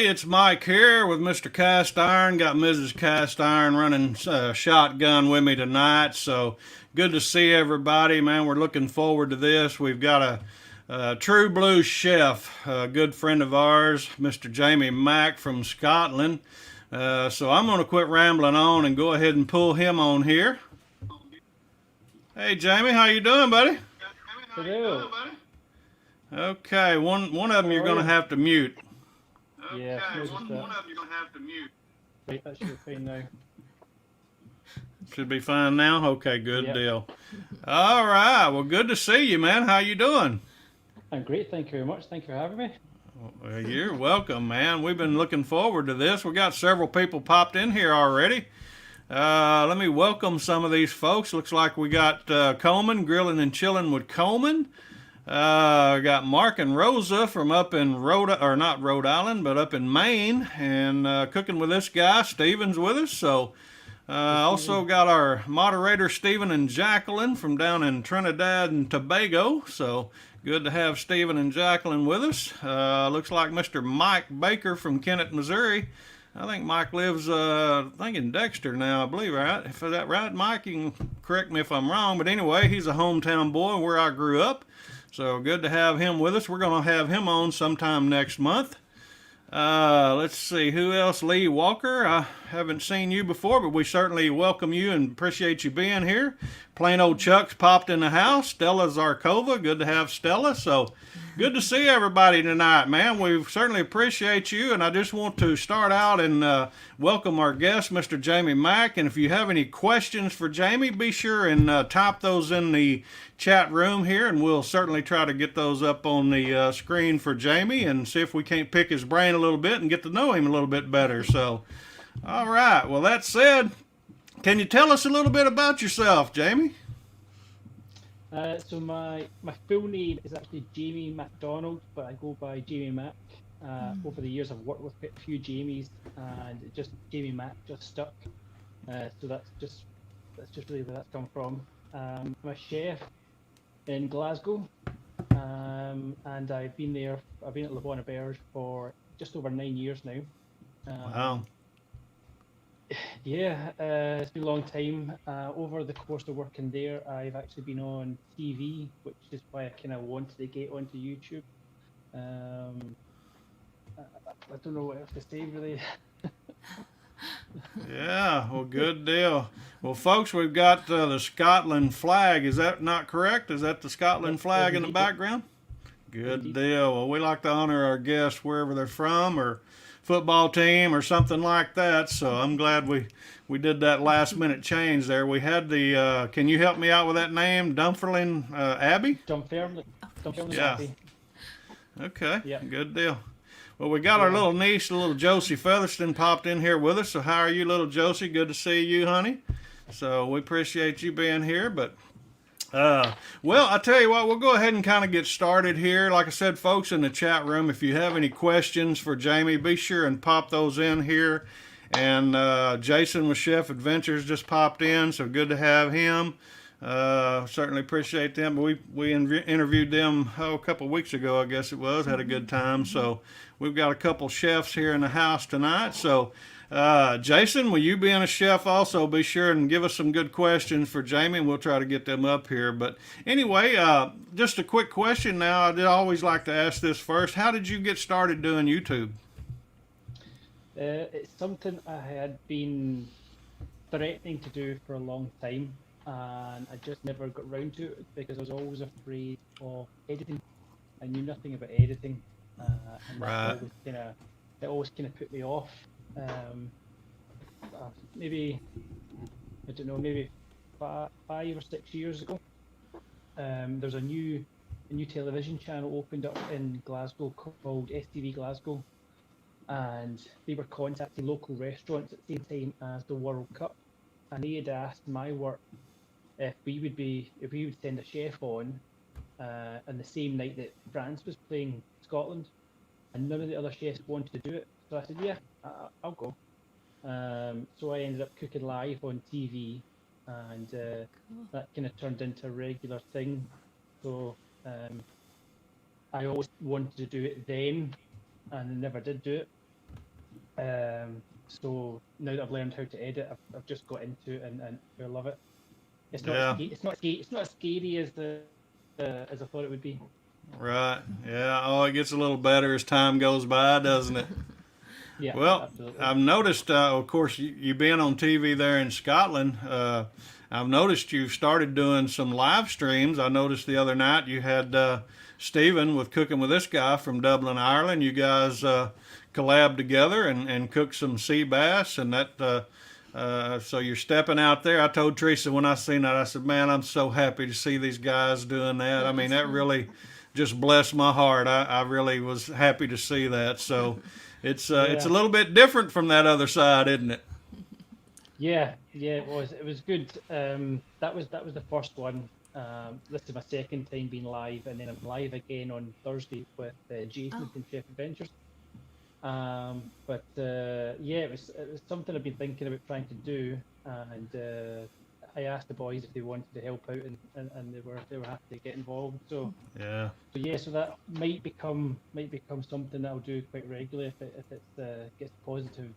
everybody, it's Mike here with Mr. Cast Iron. Got Mrs. Cast Iron running shotgun with me tonight. So good to see everybody, man. We're looking forward to this. We've got a true blue chef, a good friend of ours, Mr. Jamie Mack from Scotland. So I'm going to quit rambling on and go ahead and pull him on here. Hey, Jamie, how you doing, buddy? Hello. Okay, one of them you're going to have to mute. Yeah, one of them you're going to have to mute. Wait, that should be fine now. Should be fine now? Okay, good deal. All right, well, good to see you, man. How you doing? I'm great, thank you very much. Thank you for having me. Well, you're welcome, man. We've been looking forward to this. We got several people popped in here already. Let me welcome some of these folks. Looks like we got Coleman, Grilling and Chilling with Coleman. Got Mark and Rosa from up in not Rhode Island, but up in Maine, and cooking with this guy. Steven's with us. So also got our moderator Stephen and Jacqueline from down in Trinidad and Tobago. So good to have Stephen and Jacqueline with us. Looks like Mr. Mike Baker from Kennett, Missouri. I think Mike lives, in Dexter now, I believe, right? Is that right, Mike? You can correct me if I'm wrong. But anyway, he's a hometown boy where I grew up. So good to have him with us. We're going to have him on sometime next month. Let's see, who else? Lee Walker. I haven't seen you before, but we certainly welcome you and appreciate you being here. Plain old Chuck's popped in the house. Stella Zarkova. Good to have Stella. So good to see everybody tonight, man. We certainly appreciate you, and I just want to start out and welcome our guest, Mr. Jamie Mack. And if you have any questions for Jamie, be sure and type those in the chat room here, and we'll certainly try to get those up on the screen for Jamie and see if we can't pick his brain a little bit and get to know him a little bit better. So, all right. Well, that said, can you tell us a little bit about yourself, Jamie? So my full name is actually Jamie MacDonald, but I go by Jamie Mack. Over the years, I've worked with a few Jamies, and just Jamie Mack just stuck. So that's just really where that's come from. I'm a chef in Glasgow, and I've been at Le Bon Auberge for just over 9 years now. Wow. Yeah, it's been a long time. Over the course of working there, I've actually been on TV, which is why I kind of wanted to get onto YouTube. I don't know what else to say, really. Yeah, well, good deal. Well, folks, we've got the Scotland flag. Is that not correct? Is that the Scotland flag in the background? Good deal. Well, we like to honor our guests wherever they're from, or football team or something like that. So I'm glad we did that last minute change there. We had the can you help me out with that name? Dunfermline Abbey? Dunfermline yeah. Abbey. Okay. Yeah. Good deal. Well, we got our little niece, little Josie Featherston, popped in here with us. So how are you, little Josie? Good to see you, honey. So we appreciate you being here. But well, I tell you what, we'll go ahead and kind of get started here. Like I said, folks in the chat room, if you have any questions for Jamie, be sure and pop those in here. And Jason with Chef Adventures just popped in, so good to have him. Certainly appreciate them. We interviewed them a couple of weeks ago, I guess it was. Had a good time. So we've got a couple chefs here in the house tonight. So Jason, will you being a chef also be sure and give us some good questions for Jamie, and we'll try to get them up here. But anyway, just a quick question now. I always like to ask this first. How did you get started doing YouTube? It's something I had been threatening to do for a long time, and I just never got round to it because I was always afraid of editing. I knew nothing about editing, and right. It always kind of put me off. Maybe I don't know, maybe 5 or 6 years ago, there's a new television channel opened up in Glasgow called STV Glasgow, and they were contacting local restaurants at the same time as the World Cup, and they had asked my work if we would send a chef on the same night that France was playing Scotland, and none of the other chefs wanted to do it. So I said, yeah, I'll go. So I ended up cooking live on TV, and that kind of turned into a regular thing. So I always wanted to do it then, and I never did do it. So now that I've learned how to edit, I've just got into it and I love it. Yeah. It's not as scary as the as I thought it would be. Right. Yeah. Oh, it gets a little better as time goes by, doesn't it? Yeah, Well, absolutely. I've noticed, of course, you being on TV there in Scotland, I've noticed you've started doing some live streams. I noticed the other night you had Stephen with Cooking with This Guy from Dublin, Ireland. You guys collabed together and cooked some sea bass, and so you're stepping out there. I told Teresa when I seen that, I said, man, I'm so happy to see these guys doing that. I mean, Yes. that really just blessed my heart. I really was happy to see that. So it's a Yeah, little bit different from that other side, isn't it? yeah, it was. It was good. That was the first one. This is my second time being live, and then I'm live again on Thursday with Jason Oh, from Chef Adventures. But yeah, it was something I've been thinking about trying to do, and I asked the boys if they wanted to help out, and they were happy to get involved. Yeah. So yeah, so that might become something that I'll do quite regularly if it gets a positive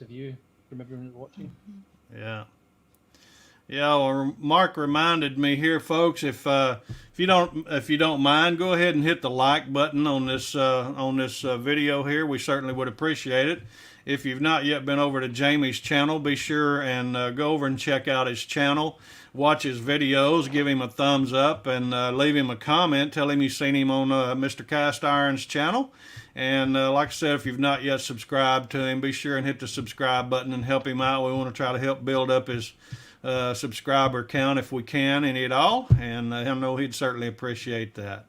view from everyone watching. Yeah. Yeah, well, Mark reminded me here, folks. If you don't mind, go ahead and hit the like button on this video here. We certainly would appreciate it. If you've not yet been over to Jamie's channel, be sure and go over and check out his channel. Watch his videos, give him a thumbs up, and leave him a comment. Tell him you've seen him on Mr. Cast Iron's channel. And like I said, if you've not yet subscribed to him, be sure and hit the subscribe button and help him out. We want to try to help build up his subscriber count if we can, any at all. And I know he'd certainly appreciate that.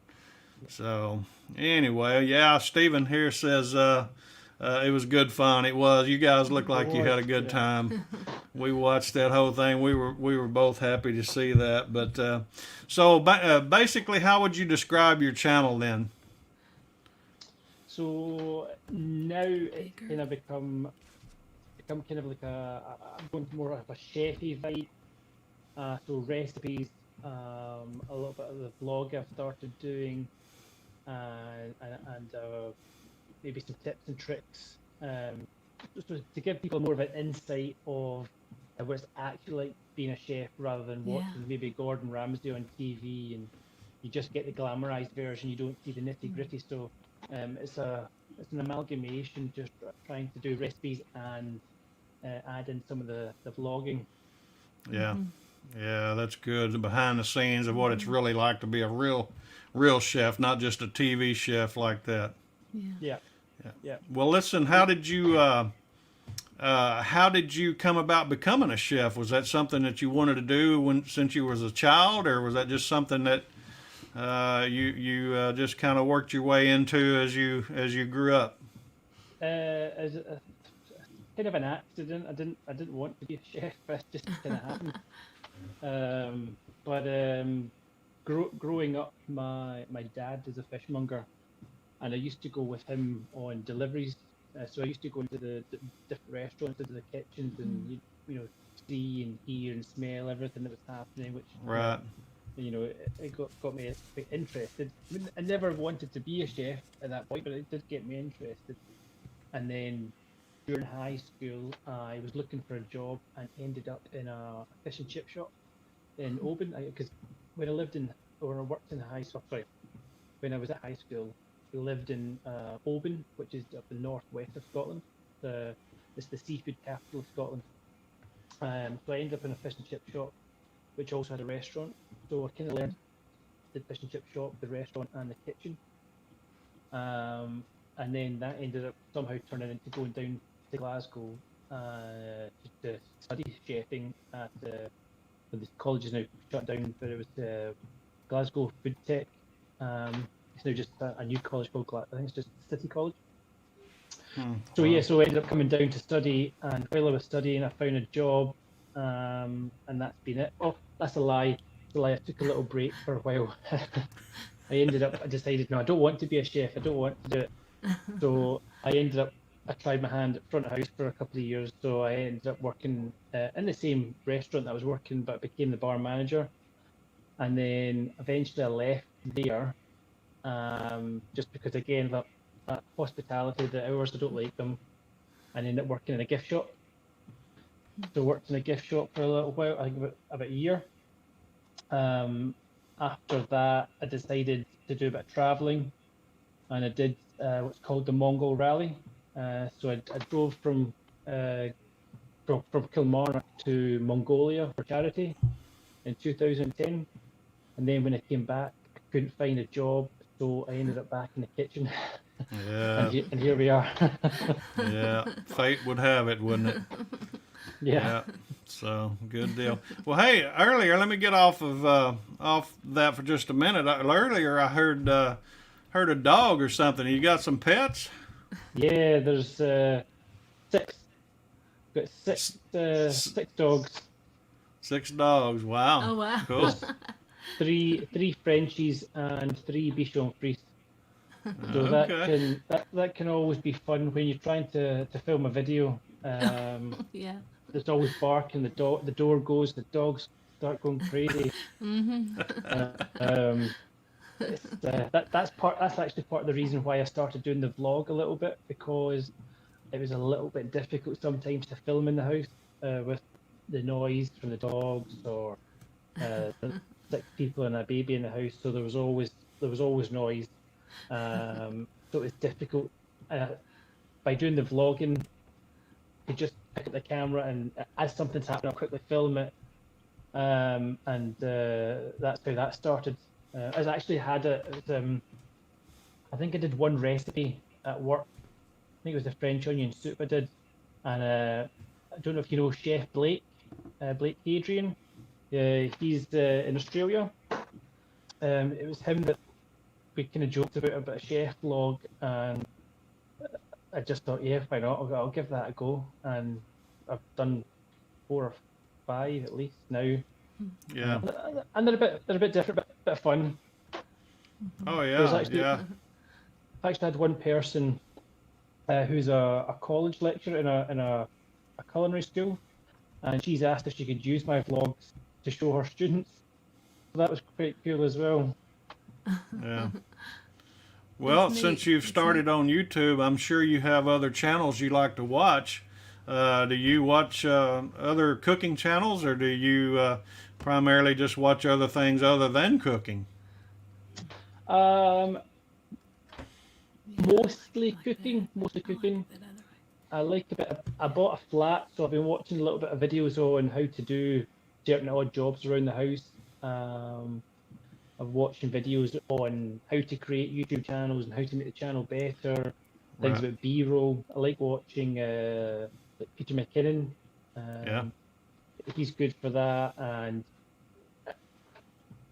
So anyway, yeah, Stephen here says it was good fun. It was. You guys look It like you had was, a good yeah. time. We watched that whole thing. We were both happy to see that. But basically, how would you describe your channel then? So now it's bigger. kind of become kind of like I'm going to more of a chefy vibe. So recipes, a little bit of the vlog I've started doing, and maybe some tips and tricks, just to give people more of an insight of what it's actually like being a chef rather than Yeah. watching maybe Gordon Ramsay on TV and you just get the glamorized version. You don't see the nitty gritty. So it's an amalgamation, just trying to do recipes and add in some of the vlogging. Yeah, Mm-hmm. yeah, that's good. The behind the scenes of what it's really like to be a real chef, not just a TV chef like that. Yeah. Yeah, Yeah. yeah. Well, listen, how did you come about becoming a chef? Was that something that you wanted to do since you was a child, or was that just something that you just kind of worked your way into as you grew up? As a kind of an accident. I didn't want to be a chef, but it just kind of happened. But growing up, my dad is a fishmonger, and I used to go with him on deliveries. So I used to go into the different restaurants, into the kitchens, and you know see and hear and smell everything that was happening, which Right. it got me quite interested. I never wanted to be a chef at that point, but it did get me interested. And then during high school, I was looking for a job and ended up in a fish and chip shop in Oban. Because when I lived in, or I worked in high school, sorry, when I was at high school, we lived in Oban, which is up the northwest of Scotland. It's the seafood capital of Scotland. So I ended up in a fish and chip shop, which also had a restaurant. So I kind of learned the fish and chip shop, the restaurant, and the kitchen. And then that ended up somehow turning into going down to Glasgow to study chefing at the college is now shut down, but it was Glasgow Food Tech. It's now just a new college called I think it's just City College. So yeah, so I ended up coming down to study, and while I was studying, I found a job, and that's been it. Oh, that's a lie. It's a lie. I took a little break for a while. I decided, no, I don't want to be a chef. I don't want to do it. So I tried my hand at front of house for a couple of years. So I ended up working in the same restaurant that I was working, but became the bar manager. And then eventually I left there, just because again, hospitality, the hours, I don't like them, and ended up working in a gift shop. So worked in a gift shop for a little while, I think about a year. After that, I decided to do a bit of traveling, and I did what's called the Mongol Rally. So I drove from Kilmarnock to Mongolia for charity in 2010, and then when I came back, I couldn't find a job, so I ended up back in the kitchen, Yeah, and here we are. yeah. Fate would have it, wouldn't it? Yeah. Yeah. So good deal. Well, hey, earlier, let me get off that for just a minute. Earlier, I heard a dog or something. You got some pets? Yeah, there's six. Got S- s- six dogs. 6 dogs. Wow. Oh wow. Cool. Three Frenchies and three Bichon Frise. So Okay. that can always be fun when you're trying to film a video. Yeah. There's always barking. The door goes. The dogs start going crazy. Um, that's actually part of the reason why I started doing the vlog a little bit, because it was a little bit difficult sometimes to film in the house with the noise from the dogs or the 6 people and a baby in the house. So there was always noise. So it was difficult. By doing the vlogging, you just pick up the camera and as something's happening, I'll quickly film it. And that's how that started. I actually had I think I did one recipe at work. I think it was the French onion soup I did. And I don't know if you know Chef Blake, Blake Adrian. He's in Australia. It was him that we kind of joked about a bit of chef vlog, and I just thought, yeah, why not? I'll give that a go. And I've done 4 or 5 at least now. Yeah. And they're a bit different, bit of fun. Oh There's yeah. actually, Yeah. I actually had one person who's a college lecturer in a culinary school, and she's asked if she could use my vlogs to show her students. So that was quite cool as well. Yeah. Well, That's since neat. you've That's started on YouTube, I'm sure you have other channels you like to watch. Do you watch other cooking channels, or do you primarily just watch other things other than cooking? Um, mostly Like cooking, that. mostly I like cooking. that other way. I like a bit. I bought a flat, so I've been watching a little bit of videos on how to do certain odd jobs around the house. I'm watching videos on how to create YouTube channels and how to make the channel better. Things Right. about B-roll. I like watching like Peter McKinnon. Yeah. He's good for that, and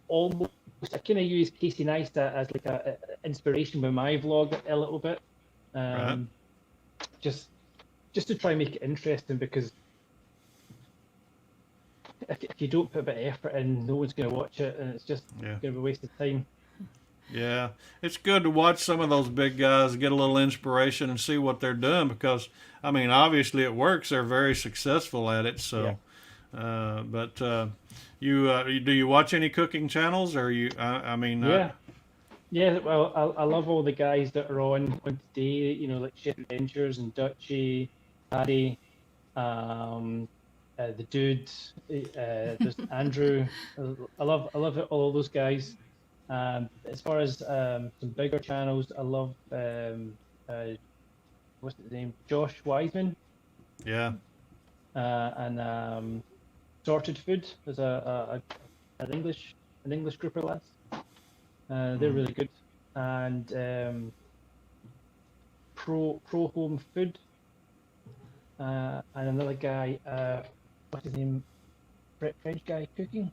almost I kind of use Casey Neistat as like a inspiration with my vlog a little bit. Right. Just to try and make it interesting, because if you don't put a bit of effort in, no one's going to watch it, and it's just Yeah. going to be a waste of time. Yeah. It's good to watch some of those big guys, get a little inspiration and see what they're doing, because I mean, obviously it works. They're very successful at it. So, but you do you watch any cooking channels, or you? I mean, Yeah, yeah. Well, I love all the guys that are on today. You know, like Chef Adventures and Dutchy, Paddy, the dude. There's Andrew. I love all those guys. As far as some bigger channels, I love what's his name? Josh Wiseman, yeah. and Sorted Food. There's an English group of lads. They're really good. And Pro Home Food, and another guy. What's his name? French guy cooking.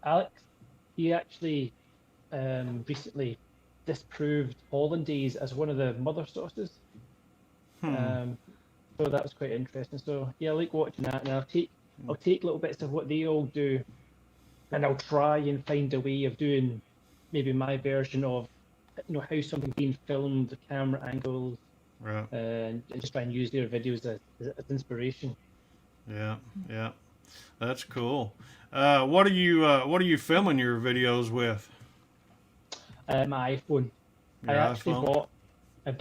Alex. He actually recently disproved hollandaise as one of the mother sauces. So that was quite interesting. So yeah, I like watching that, and I'll take little bits of what they all do, and I'll try and find a way of doing maybe my version of, you know, how something's being filmed, the camera angles, Right. and just try and use their videos as inspiration. Yeah. Yeah. That's cool. What are you filming your videos with? My iPhone. I Your actually iPhone? I've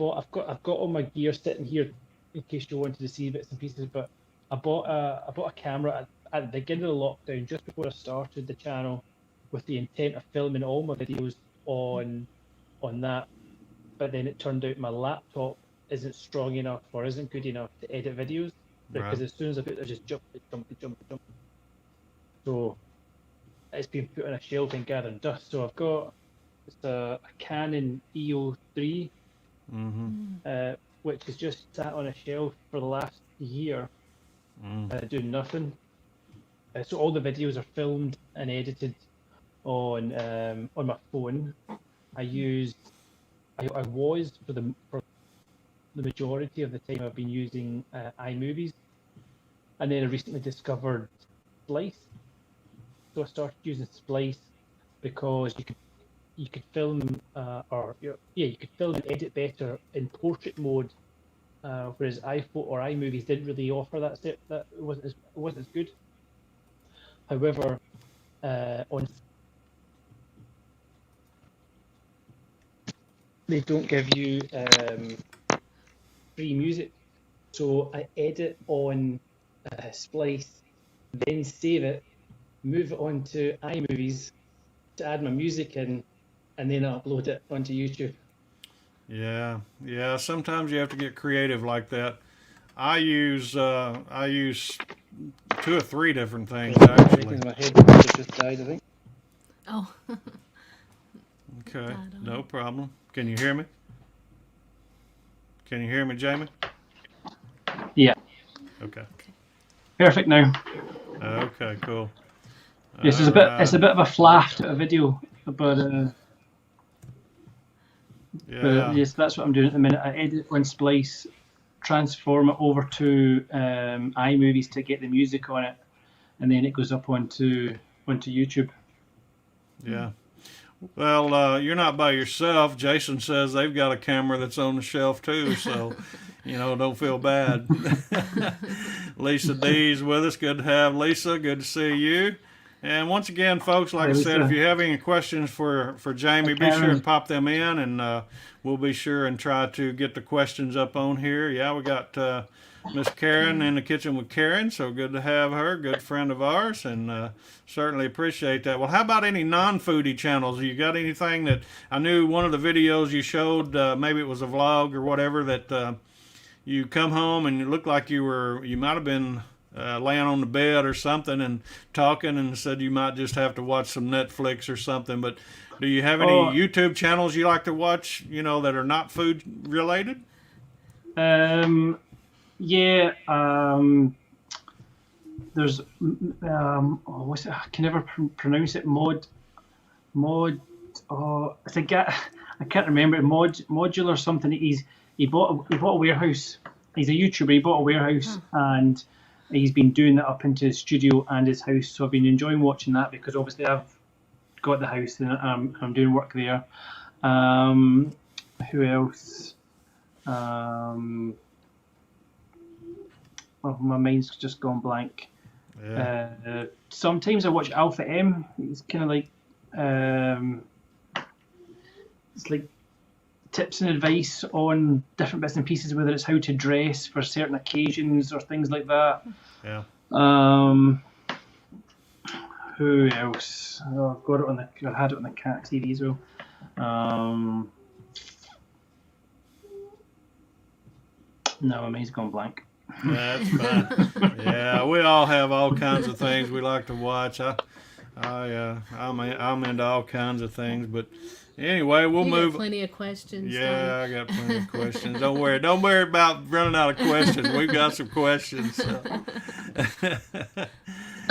got all my gear sitting here in case you wanted to see bits and pieces, but I bought a camera at the beginning of the lockdown, just before I started the channel, with the intent of filming all my videos on that. But then it turned out my laptop isn't strong enough or isn't good enough to edit videos, Right. because as soon as I put it, I just jump. So it's been put on a shelf and gathering dust. So I've got it's a Canon EO3, Mm-hmm. which has just sat on a shelf for the last year, doing nothing. So all the videos are filmed and edited on my phone. I use I was for the majority of the time I've been using iMovies, and then I recently discovered Splice. So I started using Splice because you could film you could film and edit better in portrait mode, whereas iPhoto or iMovies didn't really offer that it wasn't as good. However, on they don't give you free music, so I edit on Splice, then save it, move it onto iMovies to add my music in, and then I upload it onto YouTube. Yeah, yeah. Sometimes you have to get creative like that. I use two or three different things actually. My head just died, I think. Oh, Okay, I don't no know. problem. Can you hear me? Can you hear me, Jamie? Yeah, Okay. perfect now. Okay, cool. Yes, All it's right. a bit of a flash to a video, but Yeah, yes, that's what I'm doing at the minute. I edit on Splice, transform it over to iMovies to get the music on it, and then it goes up onto YouTube. yeah. Well, you're not by yourself. Jason says they've got a camera that's on the shelf too, so don't feel bad. Lisa D's with us. Good to have Lisa. Good to see you. And once again, folks, like Hi, I said, if Lisa. you have any questions for Hi, Jamie, be sure and Karen. pop them in, and we'll be sure and try to get the questions up on here. Yeah, we got Miss Karen Okay. in the kitchen with Karen, so good to have her. Good friend of ours, and certainly appreciate that. Well, how about any non-foodie channels? You got anything that I knew one of the videos you showed, maybe it was a vlog or whatever, that you come home and you looked like you might have been laying on the bed or something and talking and said you might just have to watch some Netflix or something. But do you have any Oh, YouTube channels you like to watch, that are not food related? um, yeah. There's what's it? I can never pronounce it. Mod. Oh, it's a guy. I can't remember it. Modular something. He bought a warehouse. He's a YouTuber. He bought a warehouse, and he's been doing that up into his studio and his house. So I've been enjoying watching that, because obviously I've got the house and I'm doing work there. Who else? Oh, my mind's just gone blank. Yeah. Sometimes I watch Alpha M. It's kind of like it's like tips and advice on different bits and pieces, whether it's how to dress for certain occasions or things like that. Yeah. Who else? Oh, I've got it on I had it on the cat TV as well. No, my mind's gone blank. That's fine. Yeah, we all have all kinds of things we like to watch. I'm into all kinds of things, but anyway, we'll You got move. plenty of questions. Yeah, I got plenty of questions. Don't worry about running out of questions. We've got some questions. So.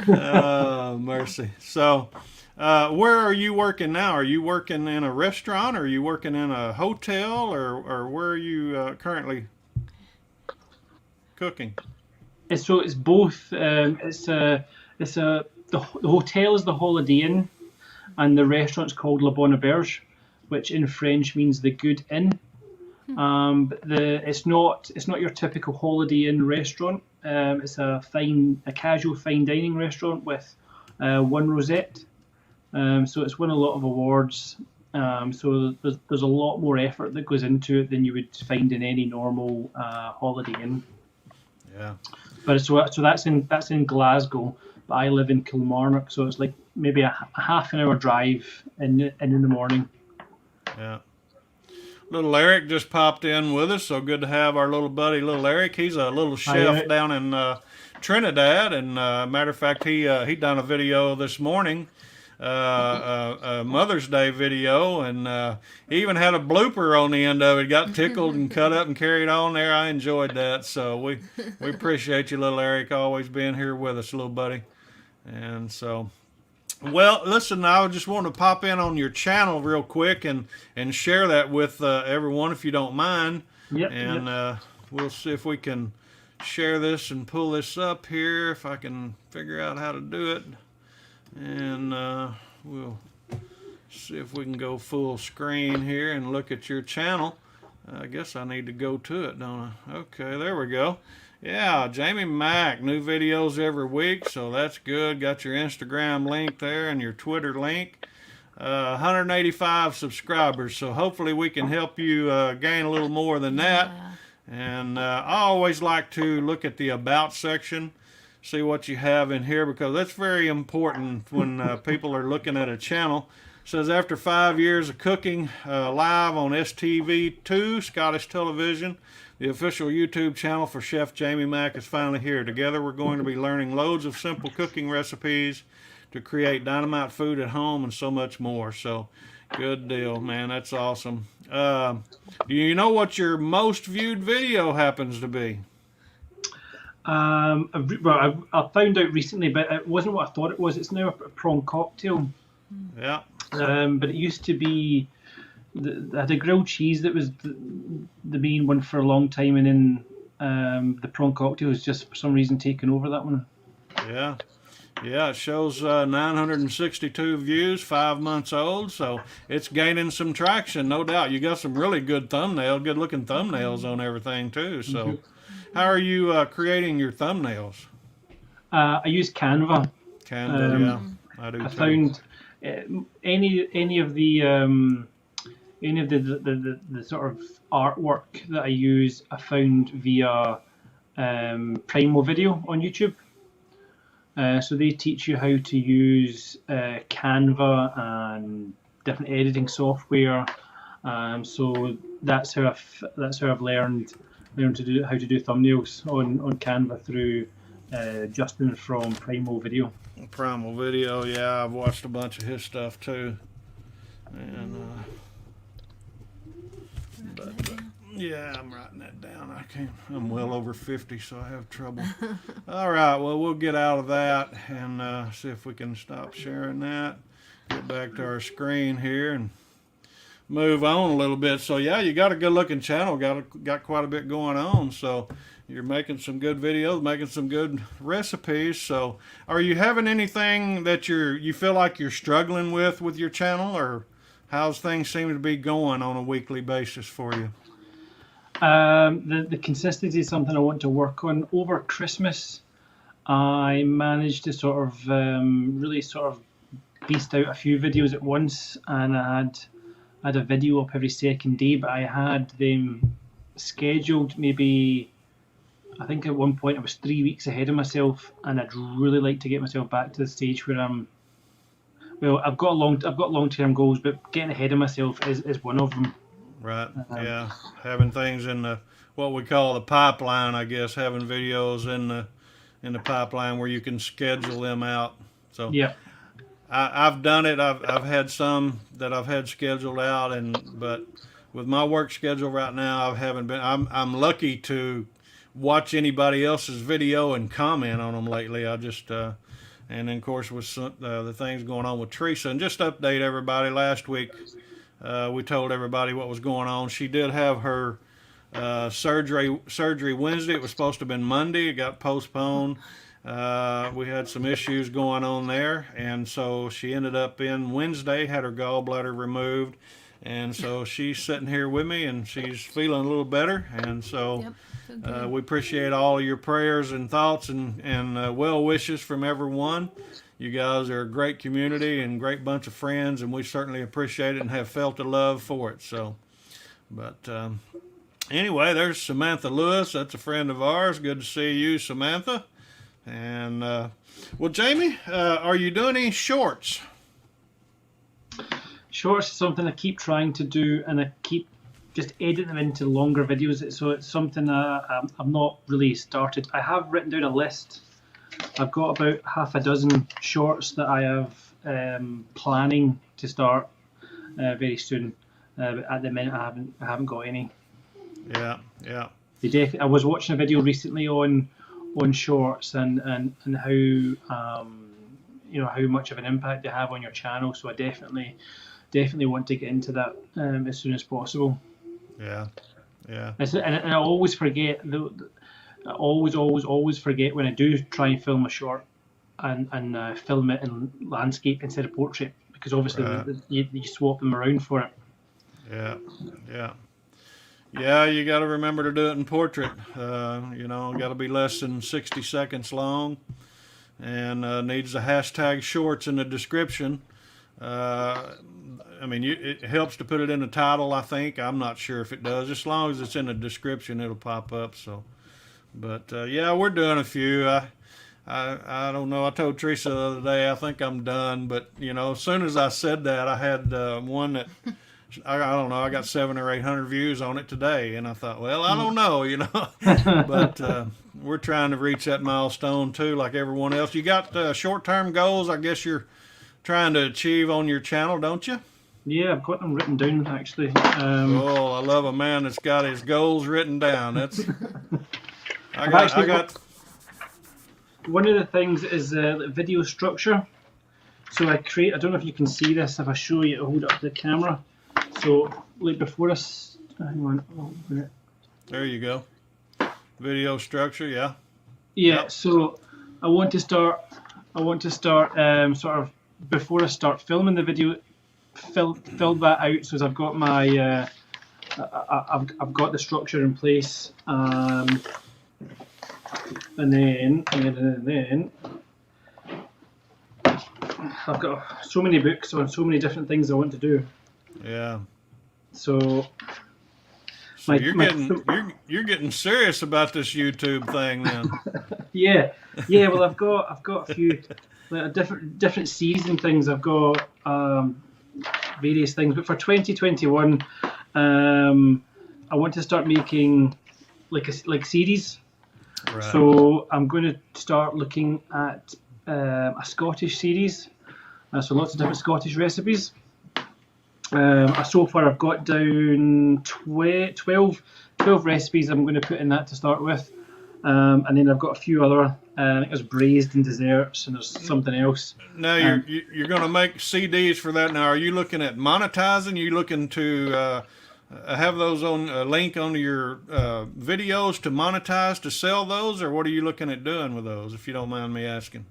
Oh, mercy. So, where are you working now? Are you working in a restaurant? Or are you working in a hotel? Or where are you currently cooking? So it's both. The hotel is the Holiday Inn, and the restaurant's called La Bonne Auberge, which in French means the good inn. But it's not your typical Holiday Inn restaurant. It's a casual fine dining restaurant with one rosette. So it's won a lot of awards, So there's a lot more effort that goes into it than you would find in any normal Holiday Inn. Yeah. But so that's in Glasgow, but I live in Kilmarnock, so it's like maybe a half an hour drive in the morning. Yeah. Little Eric just popped in with us, so good to have our little buddy, little Eric. He's a little chef Eric. down in Trinidad, and matter of fact, he done a video this morning, a Mother's Day video, and he even had a blooper on the end of it. Got tickled and cut up and carried on there. I enjoyed that, so we appreciate you, little Eric, always being here with us, little buddy, and so. Well, listen, I just want to pop in on your channel real quick and share that with everyone, if you don't mind. Yep. And we'll see if we can share this and pull this up here, if I can figure out how to do it. And we'll see if we can go full screen here and look at your channel. I guess I need to go to it, don't I? Okay, there we go. Yeah, Jamie Mack, new videos every week, so that's good. Got your Instagram link there and your Twitter link. 185 subscribers, so hopefully we can help you gain a little more than that. And I always like to look at the About section, see what you have in here, because that's very important when people are looking at a channel. It says, after 5 years of cooking live on STV2, Scottish Television, the official YouTube channel for Chef Jamie Mack is finally here. Together we're going to be learning loads of simple cooking recipes to create dynamite food at home and so much more. So, good deal, man. That's awesome. Do you know what your most viewed video happens to be? Well, I found out recently, but it wasn't what I thought it was. It's now a prawn cocktail. Yeah. But it used to be... I had a grilled cheese that was the main one for a long time, and then the prawn cocktail was just for some reason taken over that one. Yeah. Yeah, it shows 962 views, 5 months old, so it's gaining some traction, no doubt. You got some really good good-looking thumbnails on everything, too. So how are you creating your thumbnails? I use Canva. Canva, yeah, I do too. I found any of the sort of artwork that I use, I found via Primo Video on YouTube. So they teach you how to use Canva and different editing software. So that's how I've learned how to do thumbnails on Canva through Justin from Primo Video. Primal Video, yeah, I've watched a bunch of his stuff too, and but yeah, I'm writing that down. I can't. I'm well over 50, so I have trouble. All right, well, we'll get out of that and see if we can stop sharing that. Get back to our screen here and move on a little bit. So yeah, you got a good-looking channel. Got quite a bit going on. So you're making some good videos, making some good recipes. So are you having anything that you feel like you're struggling with your channel, or how's things seem to be going on a weekly basis for you? The consistency is something I want to work on. Over Christmas, I managed to sort of really sort of beast out a few videos at once, and I had a video up every second day, but I had them scheduled maybe, I think at one point I was 3 weeks ahead of myself, and I'd really like to get myself back to the stage where I've got long-term goals, but getting ahead of myself is one of them. Right. Yeah. Having things in the what we call the pipeline, I guess, having videos in the pipeline where you can schedule them out. So yeah, I've done it. I've had some that I've had scheduled out, but with my work schedule right now, I haven't been. I'm lucky to watch anybody else's video and comment on them lately. I just and then of course with the things going on with Teresa, and just update everybody. Last week we told everybody what was going on. She did have her surgery Wednesday. It was supposed to have been Monday. It got postponed. We had some issues going on there, and so she ended up in Wednesday, had her gallbladder removed, and so she's sitting here with me, and she's feeling a little better, and so we appreciate all of your prayers and thoughts and well wishes from everyone, You guys are a great community and great bunch of friends, and we certainly appreciate it and have felt the love for it. So, but anyway, there's Samantha Lewis. That's a friend of ours. Good to see you, Samantha. And well, Jamie, are you doing any shorts? Shorts is something I keep trying to do, and I keep just editing them into longer videos. So it's something I've not really started. I have written down a list. I've got about half a dozen shorts that I have planning to start very soon. But at the minute, I haven't got any. Yeah. I was watching a video recently on shorts and how how much of an impact they have on your channel. So I definitely want to get into that as soon as possible. Yeah. And I always forget. I always forget when I do try and film a short and film it in landscape instead of portrait, because obviously you swap them around for it. Yeah, you got to remember to do it in portrait. Got to be less than 60 seconds long, and needs the hashtag shorts in the description. It helps to put it in the title, I think. I'm not sure if it does. As long as it's in the description, it'll pop up. So, but we're doing a few. I don't know. I told Teresa the other day I think I'm done, but as soon as I said that, I had one that. I don't know. I got 700 or 800 views on it today, and I thought, well, I don't know, But we're trying to reach that milestone too, like everyone else. You got short-term goals, I guess you're trying to achieve on your channel, don't you? Yeah, I've got them written down actually. I love a man that's got his goals written down. That's. I got. One of the things is video structure. So I don't know if you can see this. If I show you, I'll hold up the camera. So, like before us, hang on, I'll open it. There you go. Video structure, yeah. Yeah. Yep. So, I want to start sort of before I start filming the video, fill that out. So, as I've got my, I've got the structure in place, and then I've got so many books on so many different things I want to do. Yeah. So you're getting serious about this YouTube thing then. Yeah. Well, I've got a few different season things. I've got various things, but for 2021, I want to start making like series. Right. So I'm going to start looking at a Scottish series. So lots of different Scottish recipes. So far I've got down 12 recipes I'm going to put in that to start with, and then I've got a few other. I think there's braised and desserts, and there's something else. Now you're going to make CDs for that. Now, are you looking at monetizing? Are you looking to have those on a link on your videos to monetize, to sell those, or what are you looking at doing with those? If you don't mind me asking.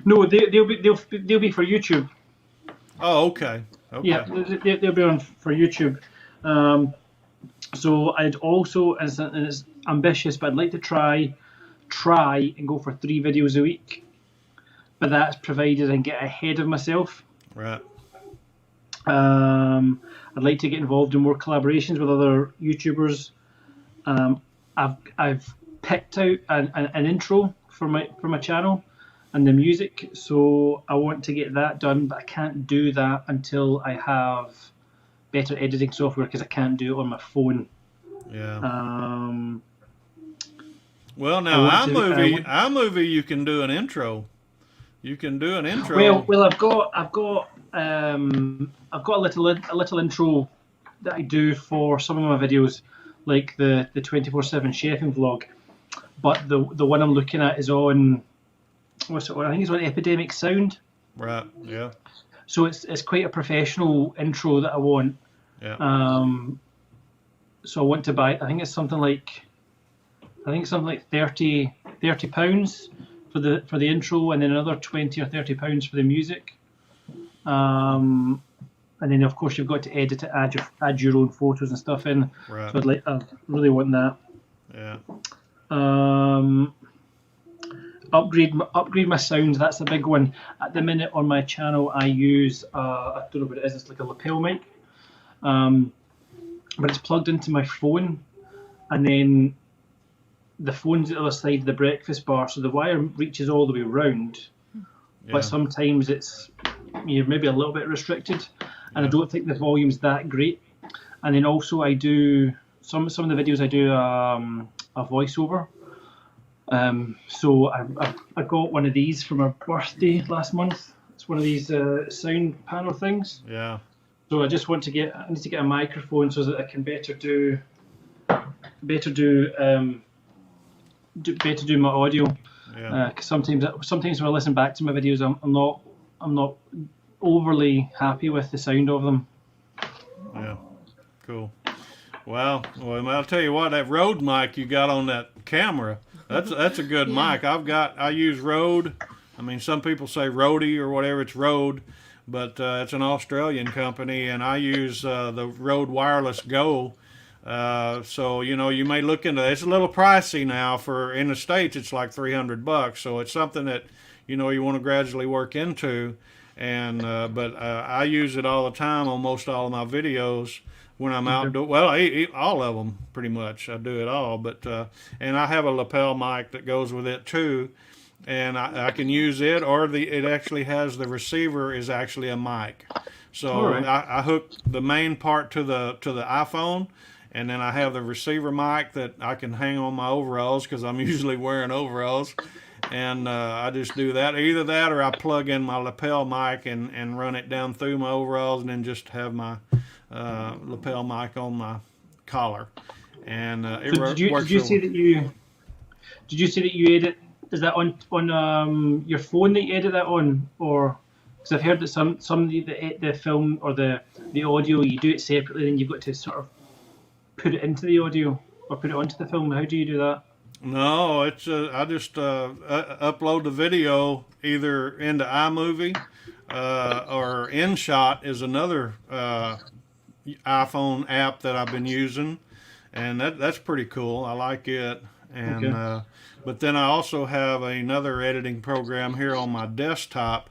No, they'll be for YouTube. Oh, okay. Yeah, they'll be on for YouTube. So I'd also, and it's ambitious, but I'd like to try and go for 3 videos a week. But that's provided I get ahead of myself. Right. I'd like to get involved in more collaborations with other YouTubers. I've picked out an intro for my channel and the music, so I want to get that done, but I can't do that until I have better editing software, because I can't do it on my phone. Yeah. Well, now iMovie, you can do an intro. You can do an intro. Well, I've got a little intro that I do for some of my videos, like the 24/7 chefing vlog. But the one I'm looking at is on, what's it on? I think it's on Epidemic Sound. Right. Yeah. So it's quite a professional intro that I want. Yeah. So I want to buy. I think it's something like £30 for the intro, and then another £20 or £30 for the music. And then of course you've got to edit it, add your own photos and stuff in. Right. So I really want that. Yeah. upgrade my sound. That's the big one. At the minute on my channel, I use I don't know what it is. It's like a lapel mic, but it's plugged into my phone, and then the phone's at the other side of the breakfast bar, so the wire reaches all the way around. Yeah. But sometimes you're maybe a little bit restricted, and I don't think the volume's that great. And then also I do some of the videos I do a voiceover. So I got one of these for my birthday last month. It's one of these sound panel things. Yeah. So I just want to I need to get a microphone so that I can better do my audio. Yeah. Because sometimes when I listen back to my videos, I'm not overly happy with the sound of them. Yeah. Cool. Well, I'll tell you what, that Rode mic you got on that camera, that's a good mic. I use Rode. I mean, some people say Rode or whatever. It's Rode, but it's an Australian company, and I use the Rode Wireless Go. So you may look into it. It's a little pricey now. In the States it's like $300, so it's something that you want to gradually work into. And but I use it all the time on most all of my videos when I'm outdoor. Well, all of them pretty much. I do it all, but and I have a lapel mic that goes with it too, and I can use it, or it actually has the receiver is actually a mic. So right. I hook the main part to the iPhone. And then I have the receiver mic that I can hang on my overalls because I'm usually wearing overalls. And I just do that. Either that or I plug in my lapel mic and run it down through my overalls and then just have my lapel mic on my collar. And it works. Did you see that you edit? Is that on your phone that you edit that on? Or because I've heard that some of the film or the audio, you do it separately, then you've got to sort of put it into the audio or put it onto the film. How do you do that? No, it's I just upload the video either into iMovie or InShot is another iPhone app that I've been using, and that's pretty cool. I like it. And okay. But then I also have another editing program here on my desktop,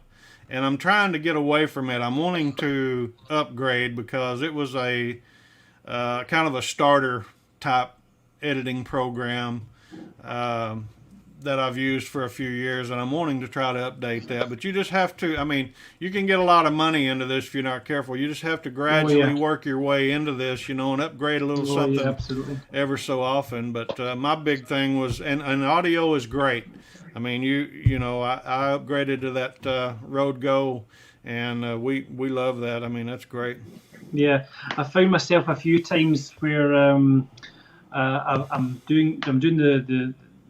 and I'm trying to get away from it. I'm wanting to upgrade because it was a kind of a starter type editing program that I've used for a few years, and I'm wanting to try to update that. But you just have to, I mean, you can get a lot of money into this if you're not careful. You just have to gradually work your way into this, and upgrade a little something ever so often. But my big thing was, and audio is great. I mean, I upgraded to that Rode Go, and we love that. I mean, that's great. Yeah, I found myself a few times where I'm doing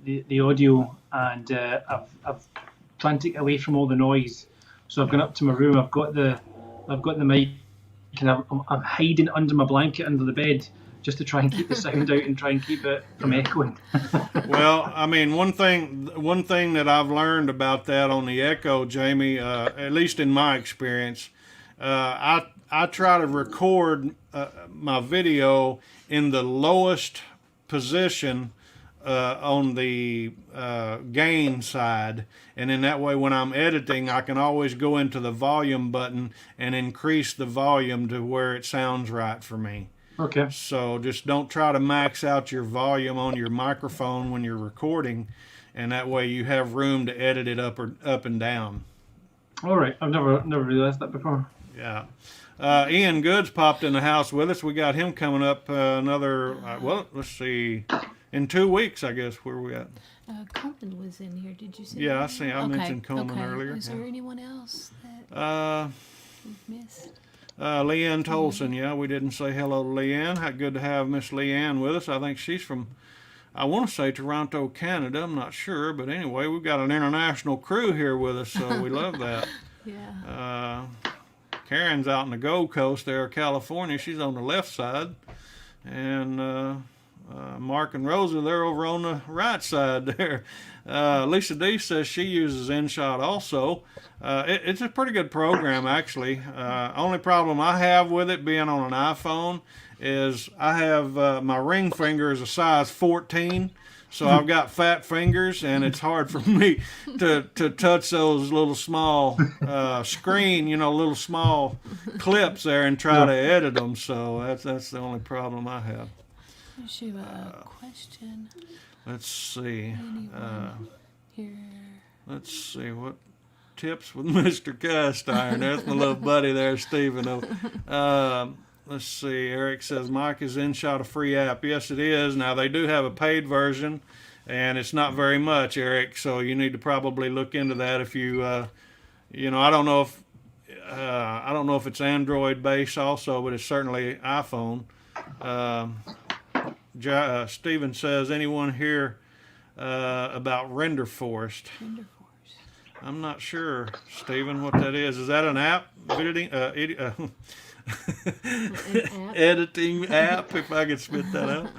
the audio, and I've trying to get away from all the noise. So I've gone up to my room. I've got the mic, and I'm hiding under my blanket under the bed just to try and keep the sound out and try and keep it from echoing. Well, I mean, one thing that I've learned about that on the Echo, Jamie, at least in my experience, I try to record my video in the lowest position on the gain side, and in that way when I'm editing I can always go into the volume button and increase the volume to where it sounds right for me. Okay. So just don't try to max out your volume on your microphone when you're recording, and that way you have room to edit it up and down. All right, I've never realized that before. Yeah. Ian Goods popped in the house with us. We got him coming up another, let's see, in 2 weeks, I guess. Where are we at? Coleman was in here. Did you see? Yeah, that? I see. I mentioned Coleman earlier. Is there anyone else that we've missed? Leanne Tolson. Yeah, we didn't say hello to Leanne. How good to have Miss Leanne with us. I think she's from, I want to say Toronto, Canada. I'm not sure, but anyway, we've got an international crew here with us, so we love that. Yeah. Karen's out in the Gold Coast there, California. She's on the left side. And Mark and Rosa, they're over on the right side there. Lisa D says she uses InShot also. It's a pretty good program, actually. Only problem I have with it being on an iPhone is I have my ring finger is a size 14. So I've got fat fingers, and it's hard for me to touch those little small screen, little small clips there and try to edit them. So that's the only problem I have. There's you a question. Let's see. Here. Let's see what tips with Mr. Cast Iron. That's my little buddy there, Stephen. Let's see. Eric says Mike is InShot a free app. Yes, it is. Now they do have a paid version, and it's not very much, Eric. So you need to probably look into that. If you, I don't know if it's Android based also, but it's certainly iPhone. Stephen says, anyone here about Render Forest? Render Forest. I'm not sure, Stephen, what that is. Is that an app? Editing app, if I could spit that out.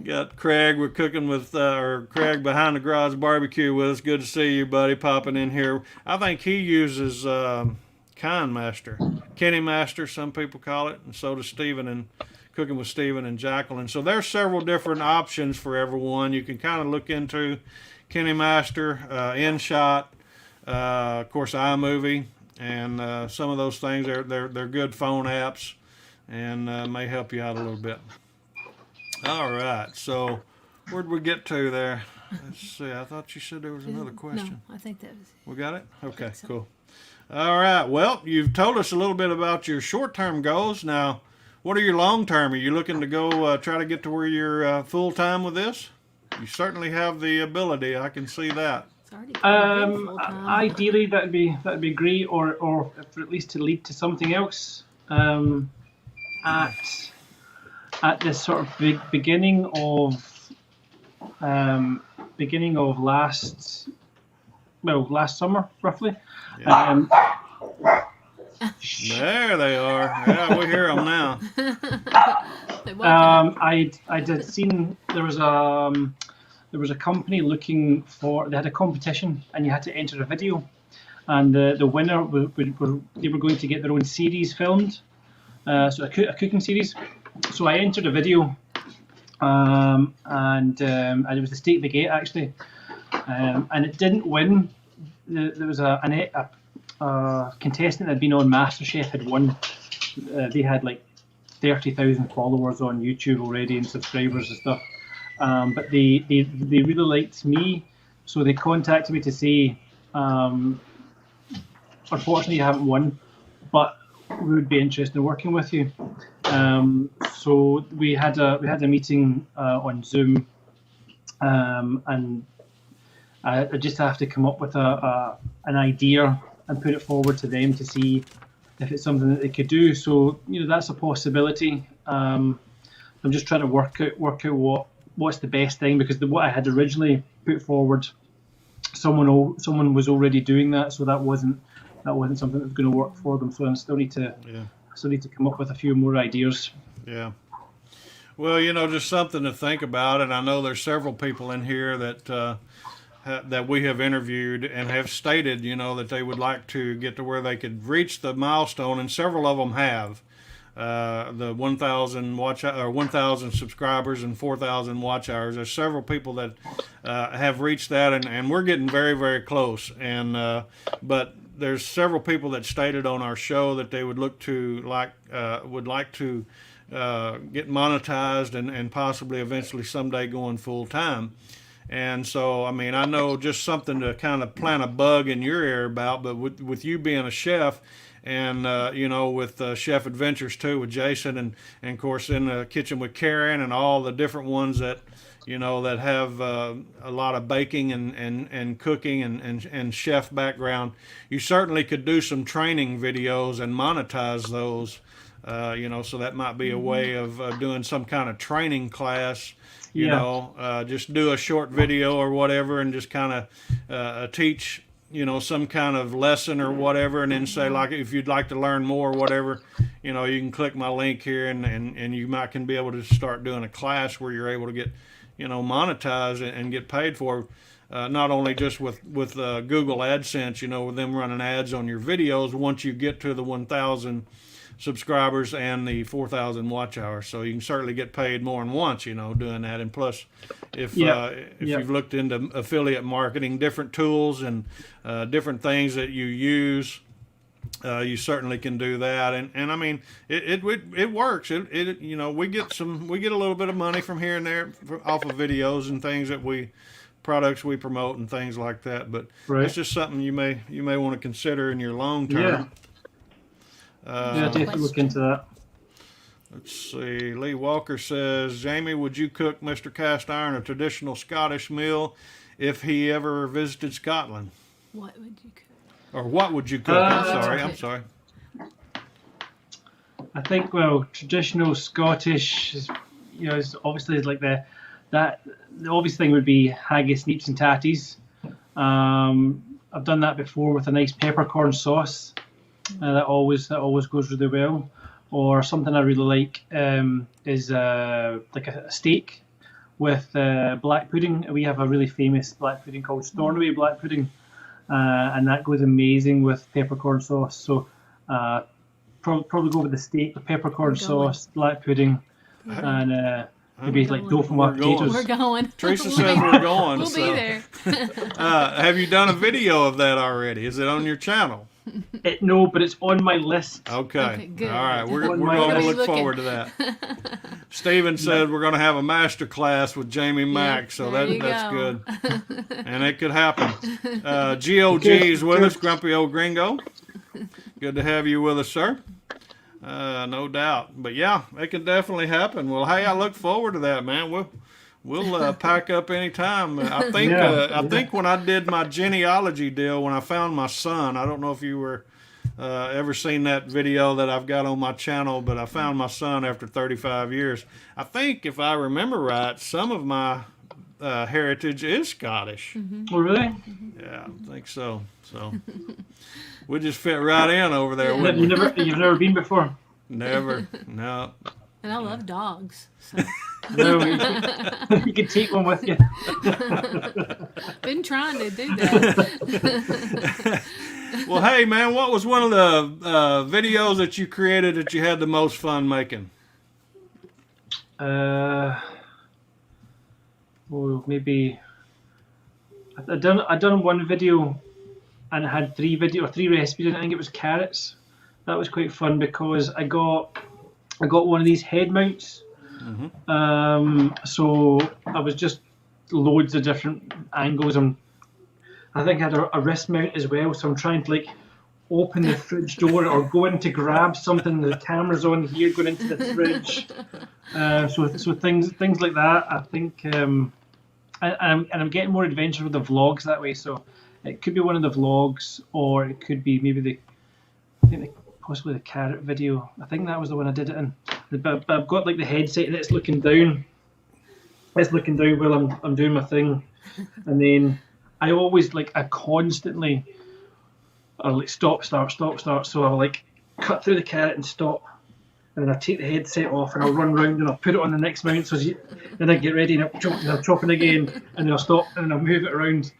Got Craig. We're cooking with Craig behind the garage barbecue with us. Good to see you, buddy, popping in here. I think he uses KineMaster, Kenny Master, some people call it, and so does Stephen and Cooking with Stephen and Jacqueline. So there's several different options for everyone. You can kind of look into Kenny Master, InShot, of course iMovie. And some of those things, they're good phone apps, and may help you out a little bit. All right, so where'd we get to there? Let's see. I thought you said there was another question. No, I think that was it. We got it? Okay, so. Cool. All right. Well, you've told us a little bit about your short-term goals. Now, what are your long-term? Are you looking to go try to get to where you're full-time with this? You certainly have the ability. I can see that. Ideally, that'd be great, or for at least to lead to something else. At this sort of beginning of last summer, roughly. Yeah. There they are. Yeah, we hear them now. I did seen there was a company looking for. They had a competition, and you had to enter a video, and the winner they were going to get their own series filmed, so a cooking series. So I entered a video, and it was the steak baguette actually, and it didn't win. There was a contestant that had been on MasterChef had won. They had like 30,000 followers on YouTube already and subscribers and stuff. But they really liked me, so they contacted me to say, unfortunately you haven't won, but we would be interested in working with you. So we had a meeting on Zoom, and I just have to come up with an idea and put it forward to them to see if it's something that they could do. So that's a possibility. I'm just trying to work out what's the best thing, because what I had originally put forward, someone was already doing that, so that wasn't something that was going to work for them. So I still need to come up with a few more ideas. Yeah. Well, just something to think about, and I know there's several people in here that we have interviewed and have stated, that they would like to get to where they could reach the milestone, and several of them have. The 1,000 1,000 subscribers and 4,000 watch hours. There's several people that have reached that, and we're getting very, very close. And but there's several people that stated on our show that they would would like to get monetized and possibly eventually someday going full time. And so, I know just something to kind of plant a bug in your ear about, but with you being a chef, and with Chef Adventures too, with Jason, and of course in the kitchen with Karen, and all the different ones that that have a lot of baking and cooking and chef background, you certainly could do some training videos and monetize those. So that might be a way of doing some kind of training class. Just do a short video or whatever, and just kind of teach some kind of lesson or whatever, and then say, like, if you'd like to learn more or whatever, you can click my link here, and you can be able to start doing a class where you're able to get monetized and get paid for, not only just with Google AdSense, with them running ads on your videos. Once you get to the 1,000 subscribers and the 4,000 watch hours. So you can certainly get paid more than once, doing that. And plus, if you've looked into affiliate marketing, different tools and different things that you use, you certainly can do that. And I mean, it works. We get a little bit of money from here and there off of videos and things that products we promote and things like that. But it's just something you may want to consider in your long term. Definitely look into that. Let's see. Lee Walker says, Jamie, would you cook Mr. Cast Iron a traditional Scottish meal if he ever visited Scotland? What would you cook? Or what would you cook? I'm sorry. I think, traditional Scottish is obviously like the obvious thing would be haggis, neeps, and tatties. I've done that before with a nice peppercorn sauce. That always goes really well. Or something I really like is like a steak with black pudding. We have a really famous black pudding called Stornoway black pudding, and that goes amazing with peppercorn sauce. So probably go with the steak, the peppercorn sauce, black pudding, and maybe like dauphinoise potatoes. We're going. Teresa says we're going. We'll be there. Have you done a video of that already? Is it on your channel? No, but it's on my list. Okay. Good. All right. We're going to look forward to that. Steven said we're going to have a master class with Jamie Mack, so that's good. And it could happen. GOG's with us, Grumpy Old Gringo. Good to have you with us, sir. No doubt. But yeah, it can definitely happen. Well, hey, I look forward to that, man. We'll pack up anytime. I think when I did my genealogy deal, when I found my son, I don't know if you were ever seen that video that I've got on my channel, but I found my son after 35 years. I think if I remember right, some of my heritage is Scottish. Oh, really? Yeah, I think so. So we just fit right in over there. You've never been before? Never. No. And I love dogs. So. No, you can take one with you. Been trying to do that. Well, hey, man, what was one of the videos that you created that you had the most fun making? Maybe I done one video and it had three recipes in it. I think it was carrots. That was quite fun because I got one of these head mounts. Mm-hmm. So I was just loads of different angles. I think I had a wrist mount as well. So I'm trying to open the fridge door or go in to grab something. The camera's on here, going into the fridge. So things like that. I think, and I'm getting more adventure with the vlogs that way. So it could be one of the vlogs, or it could be maybe possibly the carrot video. I think that was the one I did it in. But I've got the headset and it's looking down. It's looking down while I'm doing my thing, and then I always I constantly stop, start. So I'll cut through the carrot and stop, and then I take the headset off and I'll run round and I'll put it on the next mount. Then I get ready and I'm chopping again, and then I'll stop and then I'll move it around.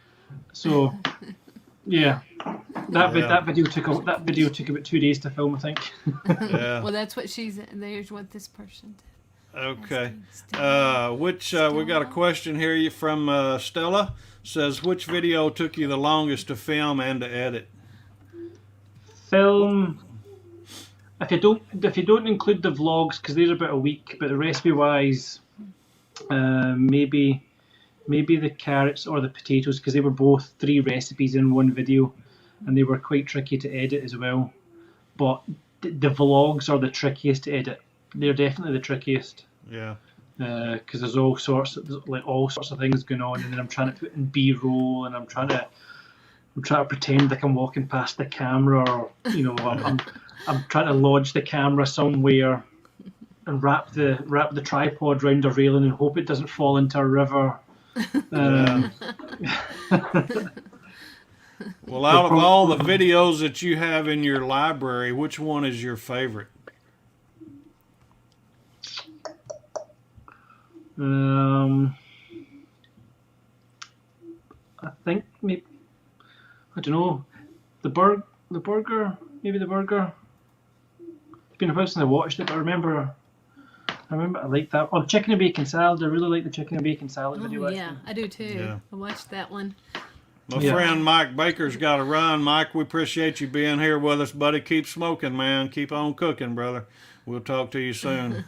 So yeah. That video took about 2 days to film, I think. Yeah. Well, that's what there's what this person did. Okay. We got a question here from Stella. Says, which video took you the longest to film and to edit? Film. If you don't include the vlogs, because they're about a week, but the recipe wise, maybe the carrots or the potatoes, because they were both 3 recipes in one video. And they were quite tricky to edit as well. But the vlogs are the trickiest to edit. They're definitely the trickiest. Yeah. Because there's all sorts of things going on, and then I'm trying to put in B-roll, and I'm trying to pretend like I'm walking past the camera, or I'm trying to lodge the camera somewhere, and wrap the tripod around a railing and hope it doesn't fall into a river. Well, out of all the videos that you have in your library, which one is your favorite? I think maybe, I don't know, the burger. Maybe the burger. been a while since I watched it, but I remember I liked that. Oh, chicken and bacon salad. I really like the chicken and bacon salad video. Oh, yeah, I do too. Yeah. I watched that one. My friend Mike Baker's got to run. Mike, we appreciate you being here with us, buddy. Keep smoking, man. Keep on cooking, brother. We'll talk to you soon.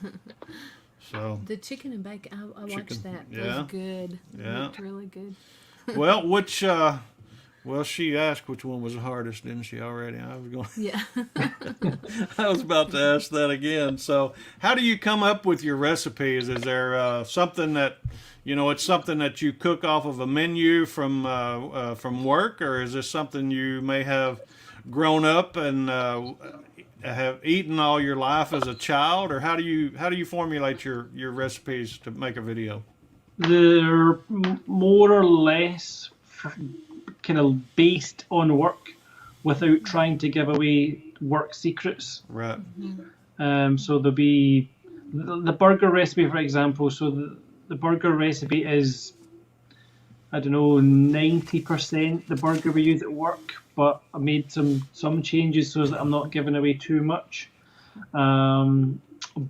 So The chicken and bacon, I watched that. It yeah. was good. Yeah. It looked really good. well, well, she asked which one was the hardest, didn't she? Already, I was going. Yeah. I was about to ask that again. So, how do you come up with your recipes? Is there something that, it's something that you cook off of a menu from work, or is this something you may have grown up and have eaten all your life as a child, or how do you formulate your recipes to make a video? They're more or less kind of based on work without trying to give away work secrets. Right. So there'll be the burger recipe, for example. So the burger recipe is, I don't know, 90% the burger we use at work, but I made some changes so that I'm not giving away too much.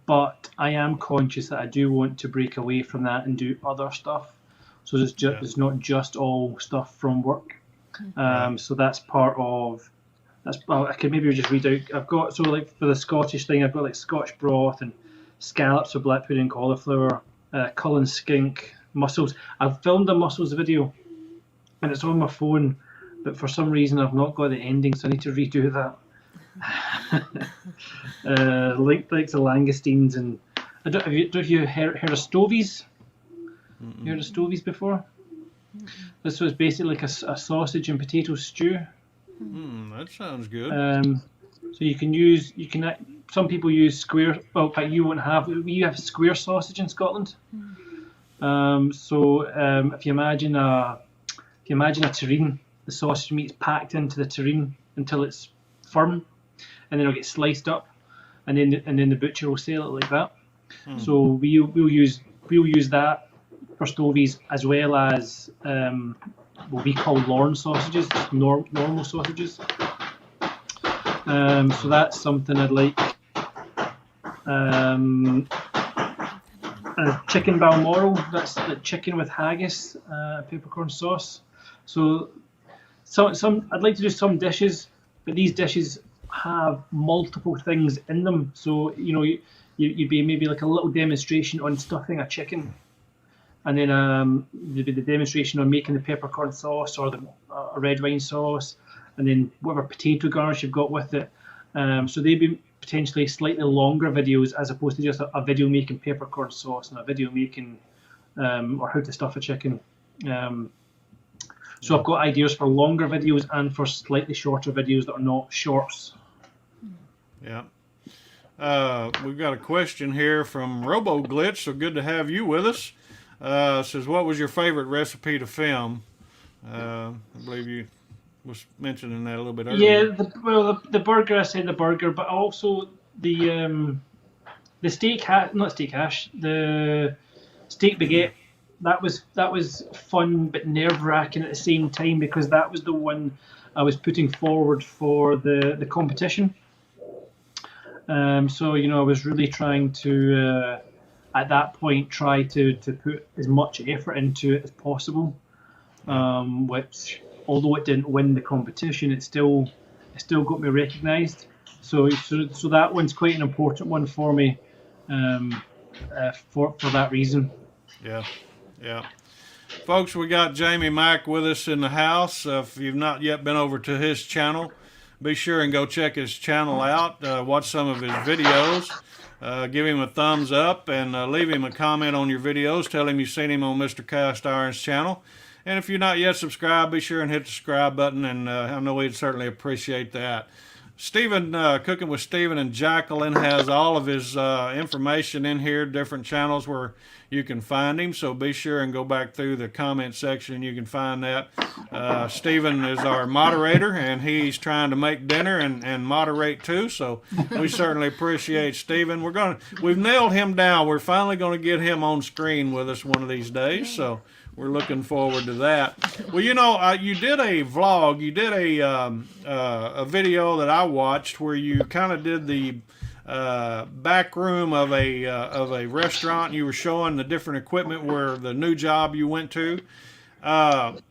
But I am conscious that I do want to break away from that and do other stuff. So it's not just all stuff from work. So that's part of. I could maybe just read out. I've got, so like for the Scottish thing, I've got like Scotch broth and scallops with black pudding, cauliflower, Cullen skink, mussels. I've filmed a mussels video, and it's on my phone, but for some reason I've not got the ending, so I need to redo that. Like the langoustines, and I don't know if you heard of stovies. You heard of stovies before? This was basically like a sausage and potato stew. That sounds good. So some people use square. Well, in fact, you won't have. We have square sausage in Scotland. If you imagine a terrine, the sausage meat's packed into the terrine until it's firm, and then it'll get sliced up, and then the butcher will sell it like that. So we'll use that for stovies, as well as what we call Lorne sausages, normal sausages. So that's something I'd like. Chicken balmoral, that's the chicken with haggis, peppercorn sauce. So some I'd like to do some dishes, but these dishes have multiple things in them. So you'd be maybe like a little demonstration on stuffing a chicken, and then there'd be the demonstration on making the peppercorn sauce or a red wine sauce, and then whatever potato garnish you've got with it. So they'd be potentially slightly longer videos as opposed to just a video making peppercorn sauce and a video making or how to stuff a chicken. So I've got ideas for longer videos and for slightly shorter videos that are not shorts. Yeah. We've got a question here from RoboGlitch, so good to have you with us. Says, what was your favorite recipe to film? I believe you was mentioning that a little bit earlier. Yeah, the burger, I said the burger, but also the steak the steak baguette. That was fun but nerve-wracking at the same time, because that was the one I was putting forward for the competition. So I was really trying to at that point try to put as much effort into it as possible. Which, although it didn't win the competition, it still got me recognised. So that one's quite an important one for me, for that reason. Yeah. Folks, we got Jamie Mack with us in the house. If you've not yet been over to his channel, be sure and go check his channel out. Watch some of his videos. Give him a thumbs up and leave him a comment on your videos. Tell him you've seen him on Mr. Cast Iron's channel. And if you're not yet subscribed, be sure and hit the subscribe button, and I know he'd certainly appreciate that. Stephen, Cooking with Stephen and Jacqueline, has all of his information in here, different channels where you can find him, so be sure and go back through the comment section. You can find that. Stephen is our moderator, and he's trying to make dinner and moderate too, so we certainly appreciate Stephen. We've nailed him down. We're finally going to get him on screen with us one of these days, so we're looking forward to that. Well, you did a vlog. You did a video that I watched where you kind of did the back room of a restaurant. You were showing the different equipment where the new job you went to. Of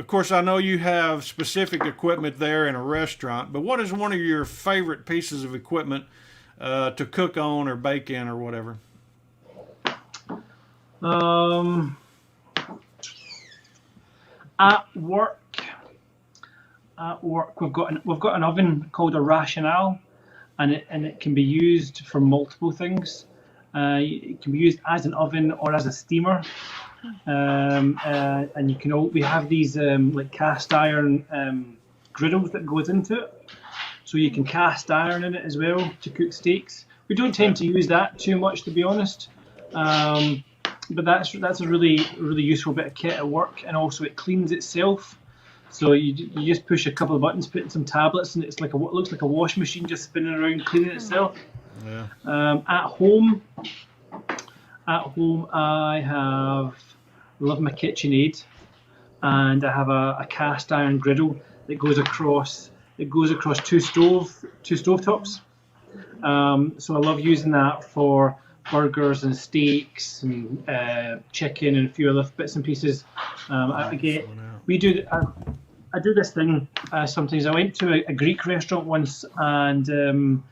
course, I know you have specific equipment there in a restaurant, but what is one of your favorite pieces of equipment to cook on or bake in or whatever? At work, we've got an oven called a Rationale, and it can be used for multiple things. It can be used as an oven or as a steamer. And you can we have these like cast iron griddles that goes into it, so you can cast iron in it as well to cook steaks. We don't tend to use that too much, to be honest, but that's a really useful bit of kit at work, and also it cleans itself. So you just push a couple of buttons, put in some tablets, and it's like it looks like a washing machine just spinning around cleaning itself. Yeah. At home, I love my KitchenAid, and I have a cast iron griddle that goes across two stovetops. So I love using that for burgers and steaks and chicken and a few other bits and pieces. I do this thing sometimes. I went to a Greek restaurant once, and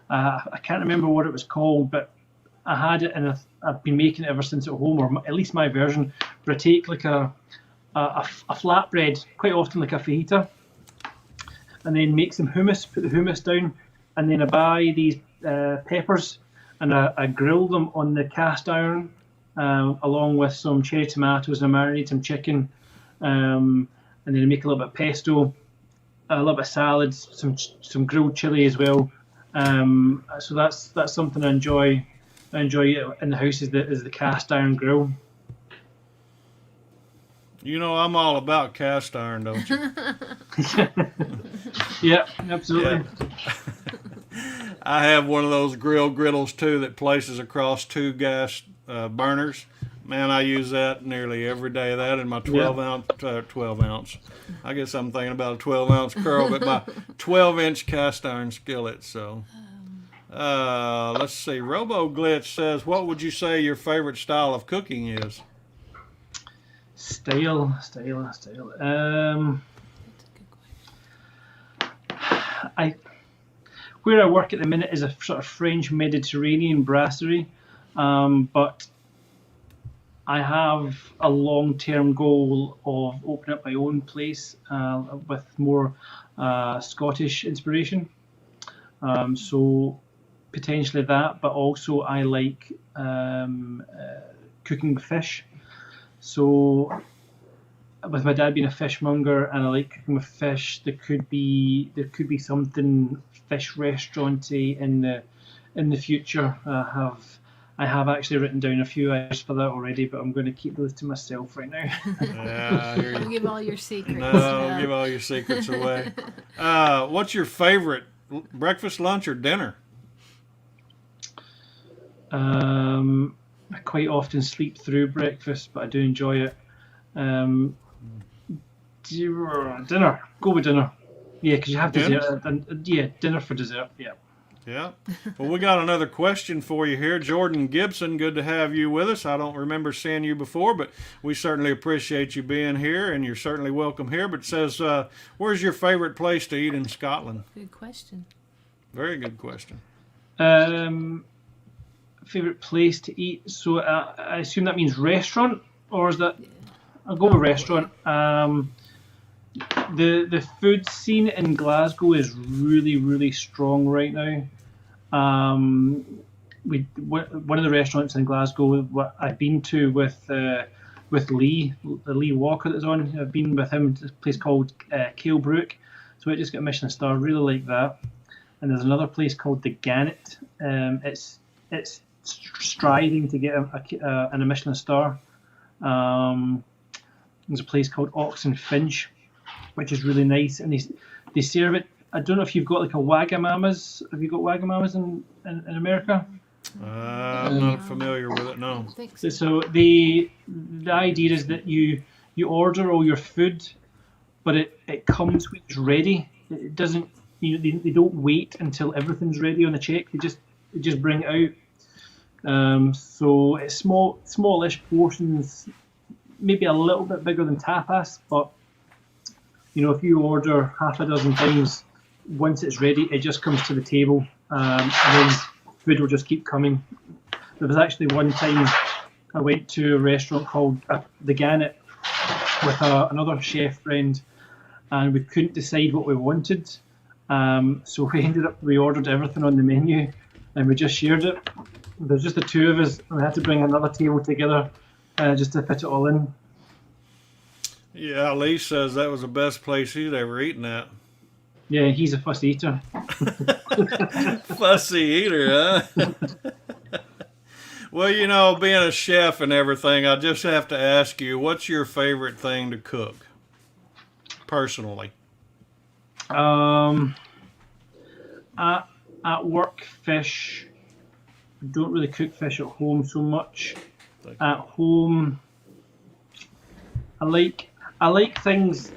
I can't remember what it was called, but I had it, and I've been making it ever since at home, or at least my version, where I take like a flatbread, quite often like a fajita, and then make some hummus, put the hummus down, and then I buy these peppers, and I grill them on the cast iron, along with some cherry tomatoes, and I marinate some chicken, and then I make a little bit of pesto, a little bit of salads, some grilled chili as well. So that's something I enjoy in the house, is the cast iron grill. You know, I'm all about cast iron, don't you? Yeah, absolutely. Yeah. I have one of those griddles too that places across two gas burners. Man, I use that nearly every day. That and my 12 ounce. I guess I'm thinking about a 12 ounce curl, but my 12-inch cast iron skillet. So, let's see. Robo Glitch says, "What would you say your favorite style of cooking is?" Style. Where I work at the minute is a sort of French Mediterranean brasserie, but I have a long-term goal of opening up my own place with more Scottish inspiration. So potentially that, but also I like cooking with fish. So with my dad being a fishmonger, and I like cooking with fish, there could be something fish restauranty in the future. I have actually written down a few ideas for that already, but I'm going to keep those to myself right now. Yeah, I hear you. Don't give all your secrets. No, don't give all your secrets away. What's your favorite breakfast, lunch, or dinner? I quite often sleep through breakfast, but I do enjoy it. Dinner. Go with dinner. Yeah, because you have dessert. Dinner for dessert. Yeah. Yeah. Well, we got another question for you here. Jordan Gibson, good to have you with us. I don't remember seeing you before, but we certainly appreciate you being here, and you're certainly welcome here. But it says, where's your favorite place to eat in Scotland? Good question. Very good question. Favorite place to eat? So I assume that means restaurant, or is that? Yeah. I'll go with restaurant. The food scene in Glasgow is really, really strong right now. One of the restaurants in Glasgow what I've been to with Lee Walker that's on. I've been with him to a place called Kilbrook, so it just got a Michelin star. Really like that. And there's another place called the Gannet. It's striving to get a Michelin star. There's a place called Ox and Finch, which is really nice, and they serve it. I don't know if you've got like a Wagamama's. Have you got Wagamama's in America? I'm not familiar with it. No. So the idea is that you order all your food, but it comes when it's ready. It doesn't. they don't wait until everything's ready on the check. They just bring it out. So it's smallish portions, maybe a little bit bigger than tapas, but if you order half a dozen things, once it's ready, it just comes to the table, and then food will just keep coming. There was actually one time I went to a restaurant called the Gannet with another chef friend, and we couldn't decide what we wanted. So we ordered everything on the menu, and we just shared it. There's just the two of us, and we had to bring another table together just to fit it all in. Yeah, Lee says that was the best place he'd ever eaten at. Yeah, he's a fussy eater. Fussy eater, huh? Well, being a chef and everything, I just have to ask you, what's your favorite thing to cook, personally? At work, fish. I don't really cook fish at home so much. At home, I like things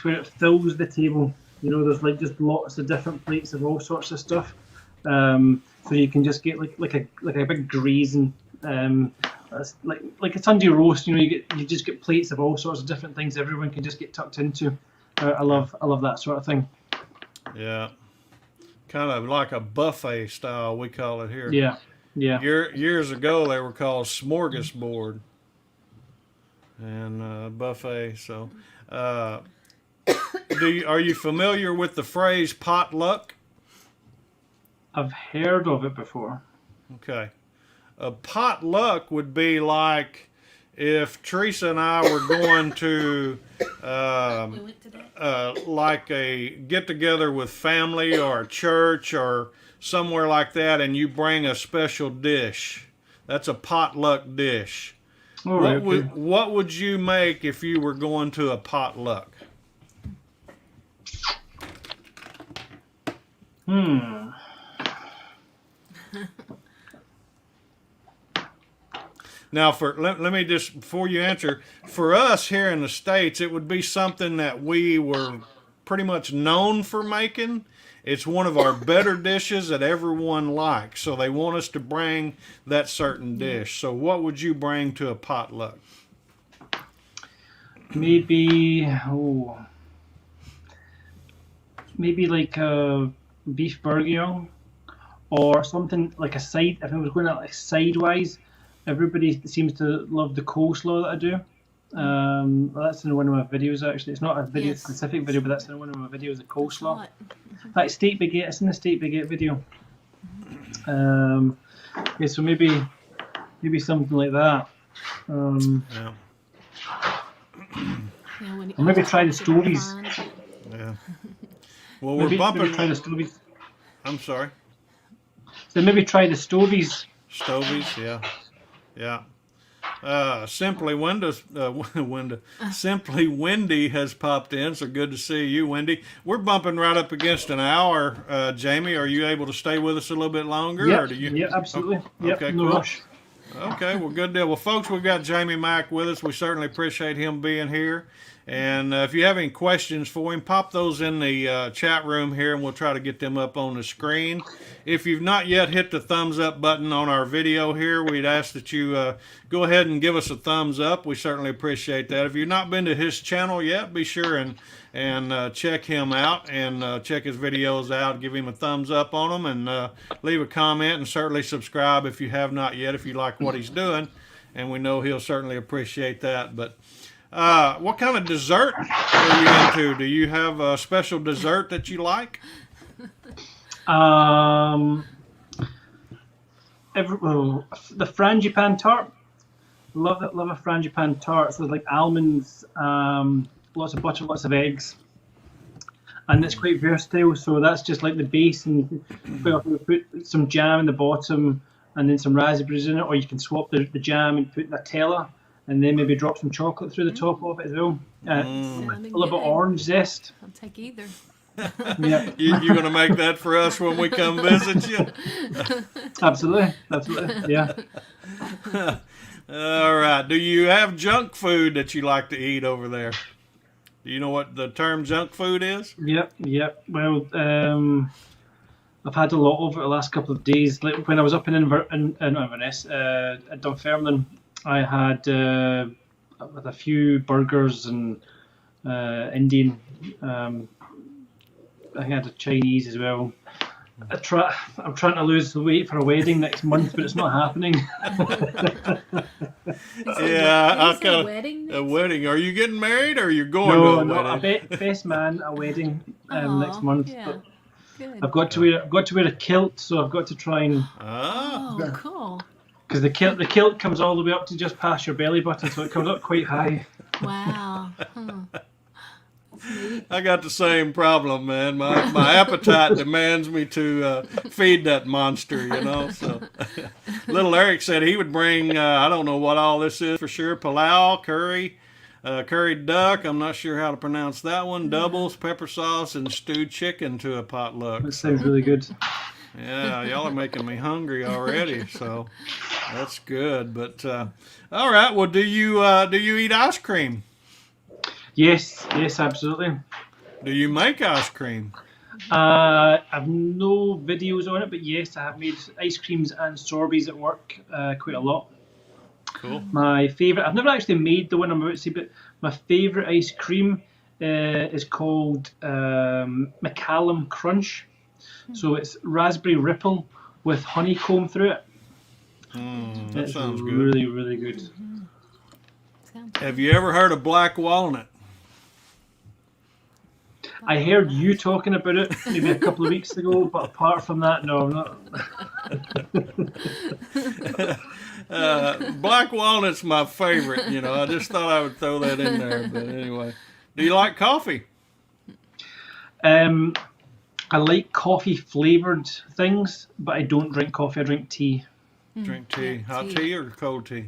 where it fills the table. There's like just lots of different plates of all sorts of stuff. So you can just get like a big grazing, like a Sunday roast. You just get plates of all sorts of different things. Everyone can just get tucked into. I love that sort of thing. Yeah, kind of like a buffet style, we call it here. Yeah. Years ago, they were called smorgasbord and buffet. So, are you familiar with the phrase potluck? I've heard of it before. Okay. A potluck would be like if Teresa and I were going to like a get together with family or a church or somewhere like that, and you bring a special dish. That's a potluck dish. All right, What would you make if you were going to a potluck? Now, let me just, before you answer, for us here in the States, it would be something that we were pretty much known for making. It's one of our better dishes that everyone likes, so they want us to bring that certain dish. So what would you bring to a potluck? Maybe like a beef bourguignon or something like a side. If I was going out like sidewise, everybody seems to love the coleslaw that I do. That's in one of my videos actually. It's not a video specific video, but that's in one of my videos. The coleslaw. Like steak baguette. It's in the steak baguette video. Yeah, so maybe something like that. Yeah. Or maybe try the stories. Yeah. Well, we're bumping. Maybe try the stories. I'm sorry. So maybe try the stovies. Stovies, yeah. Simply Wendy has popped in, so good to see you, Wendy. We're bumping right up against an hour. Jamie, are you able to stay with us a little bit longer? Yeah, or do you... yeah, absolutely. Okay, no cool. rush. Okay, well, good deal. Well, folks, we've got Jamie Mack with us. We certainly appreciate him being here. And if you have any questions for him, pop those in the chat room here, and we'll try to get them up on the screen. If you've not yet hit the thumbs up button on our video here, we'd ask that you go ahead and give us a thumbs up. We certainly appreciate that. If you've not been to his channel yet, be sure and check him out and check his videos out. Give him a thumbs up on them and leave a comment, and certainly subscribe if you have not yet, if you like what he's doing. And we know he'll certainly appreciate that. But what kind of dessert are you into? Do you have a special dessert that you like? The frangipane tart. Love it. Love a frangipane tart. So like almonds, lots of butter, lots of eggs, and it's quite versatile. So that's just like the base, and you can put some jam in the bottom, and then some raspberries in it, or you can swap the jam and put Nutella, and then maybe drop some chocolate through the top of it as well. A little bit of orange zest. I'll take either. Yeah. You're going to make that for us when we come visit you? Absolutely. Yeah. All right. Do you have junk food that you like to eat over there? Do you know what the term junk food is? Yep. Well, I've had a lot of it the last couple of days. Like when I was up in Inverness, at Dunfermline, I had with a few burgers and Indian. I think I had a Chinese as well. I'm trying to lose the weight for a wedding next month, but it's not happening. Yeah, a wedding. a wedding. Are you getting married, or are you going No, to a no, wedding? best man at a wedding next Aw, month. yeah. But Good. I've got to wear a kilt, so I've got to try and Oh, cool. because the kilt comes all the way up to just past your belly button, so it comes up quite high. Wow. Huh. That's neat. I got the same problem, man. My appetite demands me to feed that monster, you know. So, little Eric said he would bring. I don't know what all this is for sure. Palau, curry, curried duck. I'm not sure how to pronounce that one. Doubles, pepper sauce, and stewed chicken to a potluck. That sounds really good. Yeah, y'all are making me hungry already. So that's good. But all right. Well, do you eat ice cream? Yes, absolutely. Do you make ice cream? I've no videos on it, but yes, I have made ice creams and sorbets at work quite a lot. Cool. My favourite, I've never actually made the one I'm about to say, but my favourite ice cream is called Macallan Crunch. So it's raspberry ripple with honeycomb through it. That sounds good. Really, really good. Sounds Have you ever heard of black walnut? I heard you talking about it maybe a couple of weeks ago, but apart from that, no, I'm not. Black walnut's my favorite. You know, I just thought I would throw that in there. But anyway, do you like coffee? I like coffee flavored things, but I don't drink coffee. I drink tea. Drink tea, hot tea or cold tea?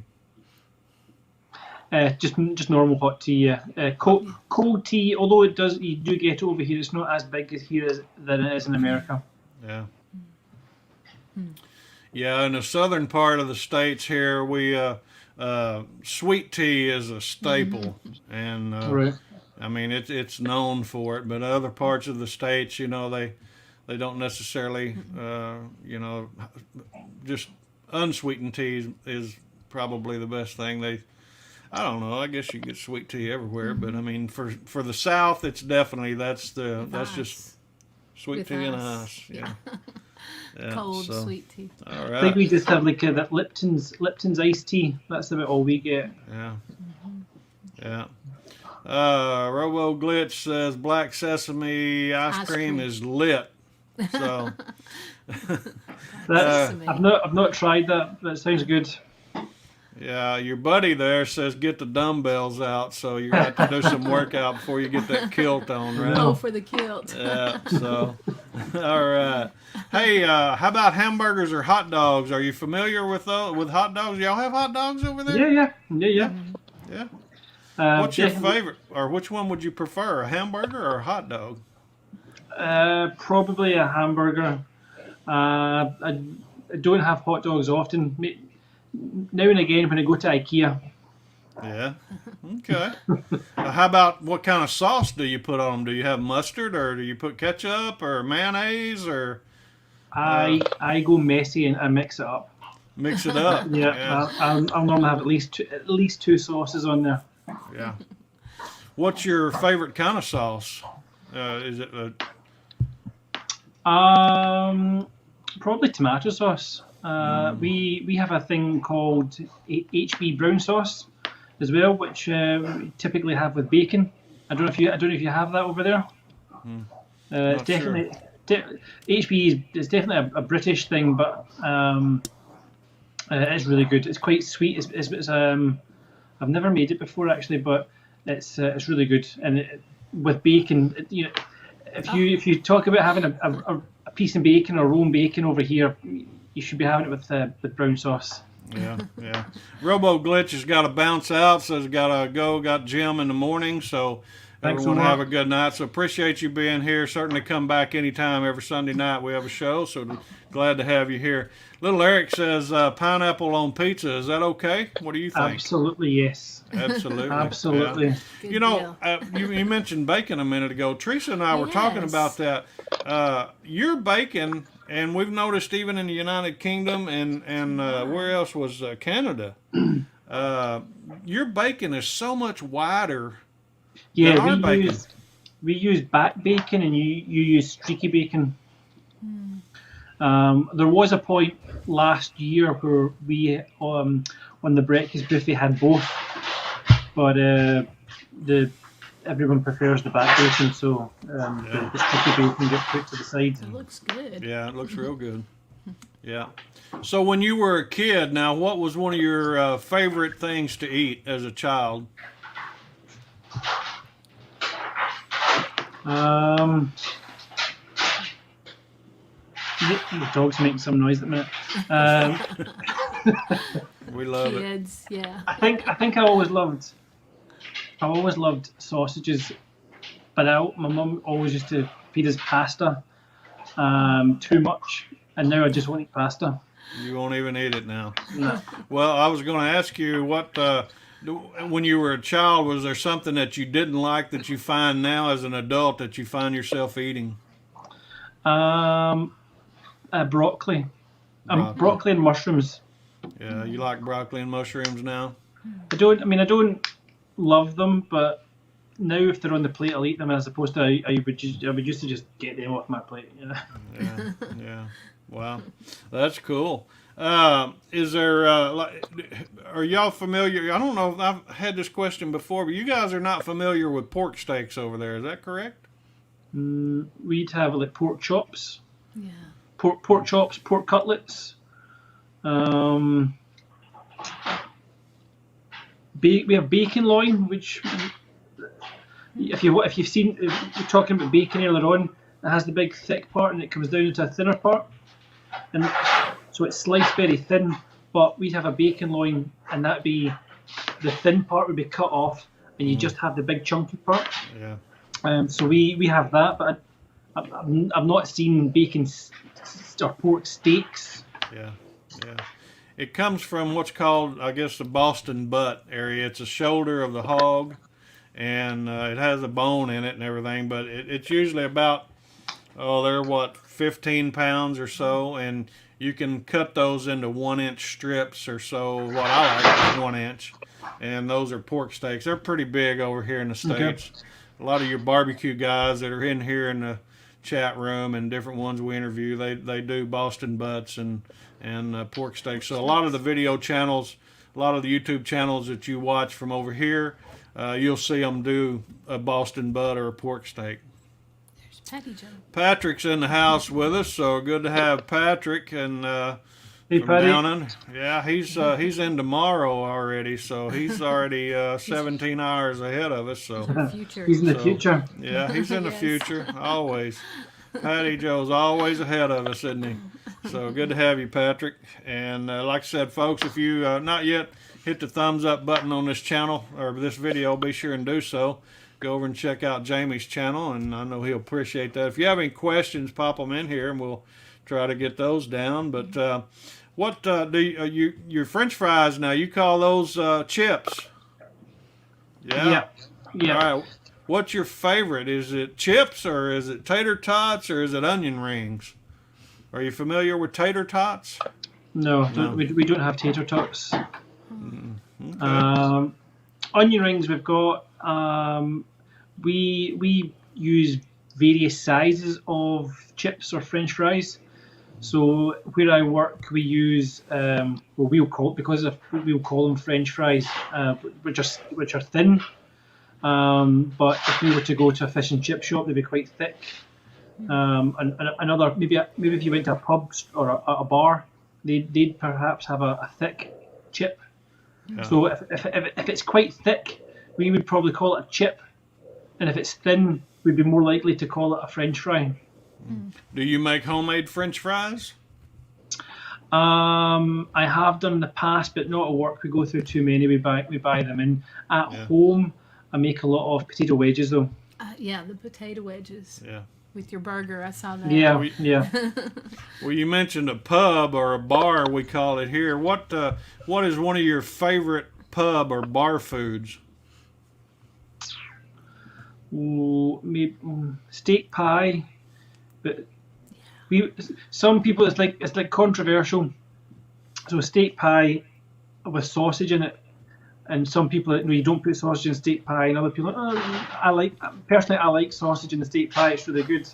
Just normal hot tea. Yeah. Cold tea, although you do get it over here. It's not as big as here than it is in America. Yeah. Yeah, in the southern part of the states here, we sweet tea is a staple, and Right. I mean it's known for it. But other parts of the states, you know, they don't necessarily, you know, just unsweetened tea is probably the best thing. I don't know. I guess you get sweet tea everywhere, but I mean, for the South, it's definitely that's just sweet With tea and ice. ice. Yeah. Yeah, cold, so, sweet tea. All I right. think we just have like that Lipton's iced tea. That's about all we get. Yeah. Yeah. Robo Glitch says black sesame ice cream is lit. So I've not tried that. That sounds good. yeah, your buddy there says get the dumbbells out, so you have to do some workout before you get that kilt on, right? Oh, for the kilt. Yeah. So, all right. Hey, how about hamburgers or hot dogs? Are you familiar with hot dogs? Y'all have hot dogs over there? Yeah. Yeah. What's your Definitely. favorite, or which one would you prefer, a hamburger or a hot dog? Probably a hamburger. I don't have hot dogs often. Now and again when I go to IKEA. Yeah. Okay. How about what kind of sauce do you put on them? Do you have mustard, or do you put ketchup or mayonnaise, or I go messy and I mix it up. mix it up? Yeah. I'll normally have at least two sauces on there. Yeah. What's your favorite kind of sauce? Is it Probably tomato sauce. We have a thing called HB brown sauce as well, which we typically have with bacon. I don't know if you have that over there. It's definitely HB is definitely a British thing, but it's really good. It's quite sweet. It's I've never made it before actually, but it's really good. And with bacon, you know, if you talk about having a piece of bacon or roam bacon over here, you should be having it with brown sauce. Yeah. Robo Glitch has got to bounce out, so he's got to go. Got gym in the morning, so Thanks so Everyone have a much. good night. So appreciate you being here. Certainly come back anytime. Every Sunday night we have a show, so glad to have you here. Little Eric says pineapple on pizza. Is that okay? What do you think? Absolutely, yes. Absolutely. Absolutely. Yeah. Good You know, deal. you mentioned bacon a minute ago. Teresa and I were talking Yes. about that. Your bacon, and we've noticed even in the United Kingdom and where else was Canada, your bacon is so much wider than Yeah, our bacon. we use back bacon, and you use streaky bacon. There was a point last year where we on the breakfast buffet had both, but the everyone prefers the back bacon, so the streaky bacon gets put to the side. It looks good. Yeah, it looks real good. Yeah. So when you were a kid, now what was one of your favorite things to eat as a child? The dog's making some noise at the minute. We love it. Kids, yeah. I think I always loved sausages, but my mum always used to feed us pasta too much, and now I just won't eat pasta. You won't even eat it now. No. Well, I was going to ask you what, when you were a child, was there something that you didn't like that you find now as an adult that you find yourself eating? Broccoli. Broccoli and mushrooms. Yeah, you like broccoli and mushrooms now? I don't love them, but now if they're on the plate, I'll eat them, as opposed to I would used to just get them off my plate. You know? Yeah, yeah. Wow, that's cool. Is there, are y'all familiar? I don't know if I've had this question before, but you guys are not familiar with pork steaks over there. Is that correct? We'd have like pork chops, Yeah. pork chops, pork cutlets. We have bacon loin, which if you've seen, we're talking about bacon earlier on, it has the big thick part and it comes down into a thinner part, and so it's sliced very thin. But we'd have a bacon loin, and that'd be the thin part would be cut off, and you just have the big chunky part. Yeah. So we have that, but I've not seen bacon or pork steaks. Yeah, yeah. It comes from what's called, I guess, the Boston butt area. It's a shoulder of the hog, and it has a bone in it and everything. But it's usually about, they're 15 pounds or so, and you can cut those into 1-inch strips or so. What I like is 1 inch, and those are pork steaks. They're pretty big over here in the States. Okay. A lot of your barbecue guys that are in here in the chat room and different ones we interview, they do Boston butts and pork steaks. So a lot of the video channels, a lot of the YouTube channels that you watch from over here, you'll see them do a Boston butt or a pork steak. There's Patty Joe. Patrick's in the house with us, so good to have Patrick and Hey, from Patty. down in. Yeah, he's in tomorrow already, so he's already 17 hours ahead of us. So Future. He's in the So- future. yeah, he's in the Yes. future always. Patty Joe's always ahead of us, isn't he? So good to have you, Patrick. And like I said, folks, if you not yet hit the thumbs up button on this channel or this video, be sure and do so. Go over and check out Jamie's channel, and I know he'll appreciate that. If you have any questions, pop them in here, and we'll try to get those down. But what do your French fries now? You call those chips? Yeah. All right. What's your favorite? Is it chips, or is it tater tots, or is it onion rings? Are you familiar with tater tots? No, No. we don't have tater tots. Okay. Onion rings we've got. We use various sizes of chips or French fries. So where I work, we use we'll call them French fries, which are thin. But if we were to go to a fish and chip shop, they'd be quite thick. And another maybe if you went to a pub or a bar, they'd perhaps have a thick chip. Yeah. So if it's quite thick, we would probably call it a chip, and if it's thin, we'd be more likely to call it a French fry. Do you make homemade French fries? I have done in the past, but not at work. We go through too many. We buy them in. At Yeah. home, I make a lot of potato wedges though. Yeah, the potato wedges Yeah. with your burger. I saw that. Yeah, We- yeah. Well, you mentioned a pub or a bar, we call it here. What is one of your favorite pub or bar foods? Ooh, maybe steak pie, but some people it's like controversial. So steak pie with sausage in it, and some people you don't put sausage in steak pie, and other people I like sausage in the steak pie. It's really good.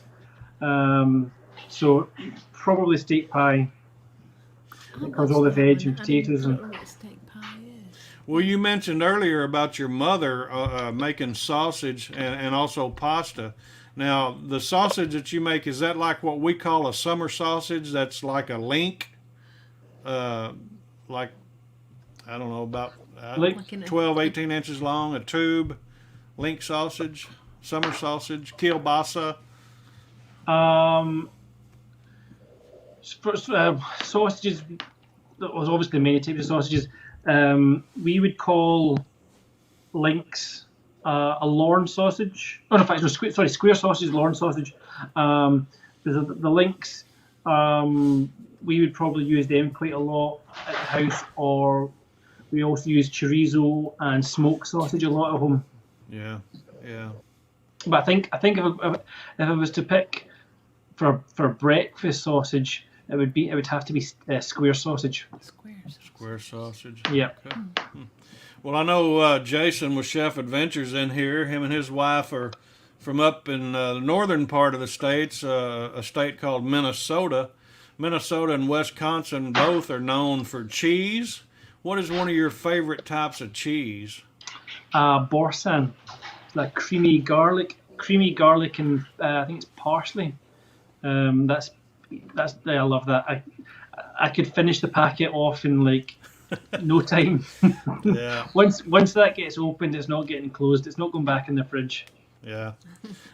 So probably steak pie. It comes all the veg and potatoes and. What steak pie is. Well, you mentioned earlier about your mother making sausage and also pasta. Now, the sausage that you make, is that like what we call a summer sausage? That's like a link? Like, I don't know, about Like 12, 18 inches long, a tube, link sausage, summer sausage, kielbasa. Sausages, there was obviously many types of sausages. We would call links a Lorne sausage. Oh, no, in fact, no, square sausage, Lorne sausage. The links, we would probably use them quite a lot at the house, or we also use chorizo and smoked sausage, a lot of them. Yeah, yeah. But I think if I was to pick for breakfast sausage, it would have to be square sausage. Squares. Square sausage. Yeah. Okay. Well, I know Jason with Chef Adventures in here. Him and his wife are from up in the northern part of the states, a state called Minnesota. Minnesota and Wisconsin both are known for cheese. What is one of your favorite types of cheese? Borsan, like creamy garlic, and I think it's parsley. That's I love that. I could finish the packet off in like no time. Yeah. Once that gets opened, it's not getting closed. It's not going back in the fridge. Yeah.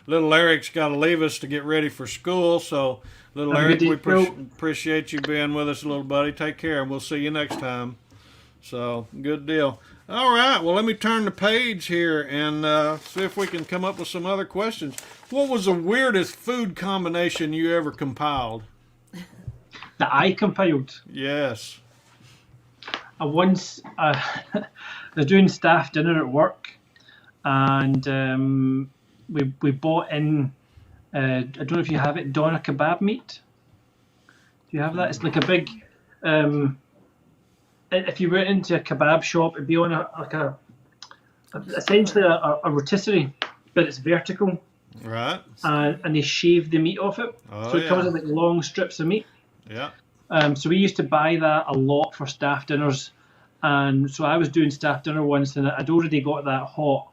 Little Eric's got to leave us to get ready for school, so little Have a Eric, good we day, Phil. appreciate you being with us, little buddy. Take care, and we'll see you next time. So, good deal. All right, well, let me turn the page here and see if we can come up with some other questions. What was the weirdest food combination you ever compiled? That I compiled. Yes. I once I was doing staff dinner at work, and we bought in. I don't know if you have it, doner kebab meat. Do you have that? It's like a big. If you went into a kebab shop, it'd be on essentially a rotisserie, but it's vertical, Right. and they shave the meat off it, Oh, so it comes yeah. in like long strips of meat. Yeah. So we used to buy that a lot for staff dinners, and so I was doing staff dinner once, and I'd already got that hot,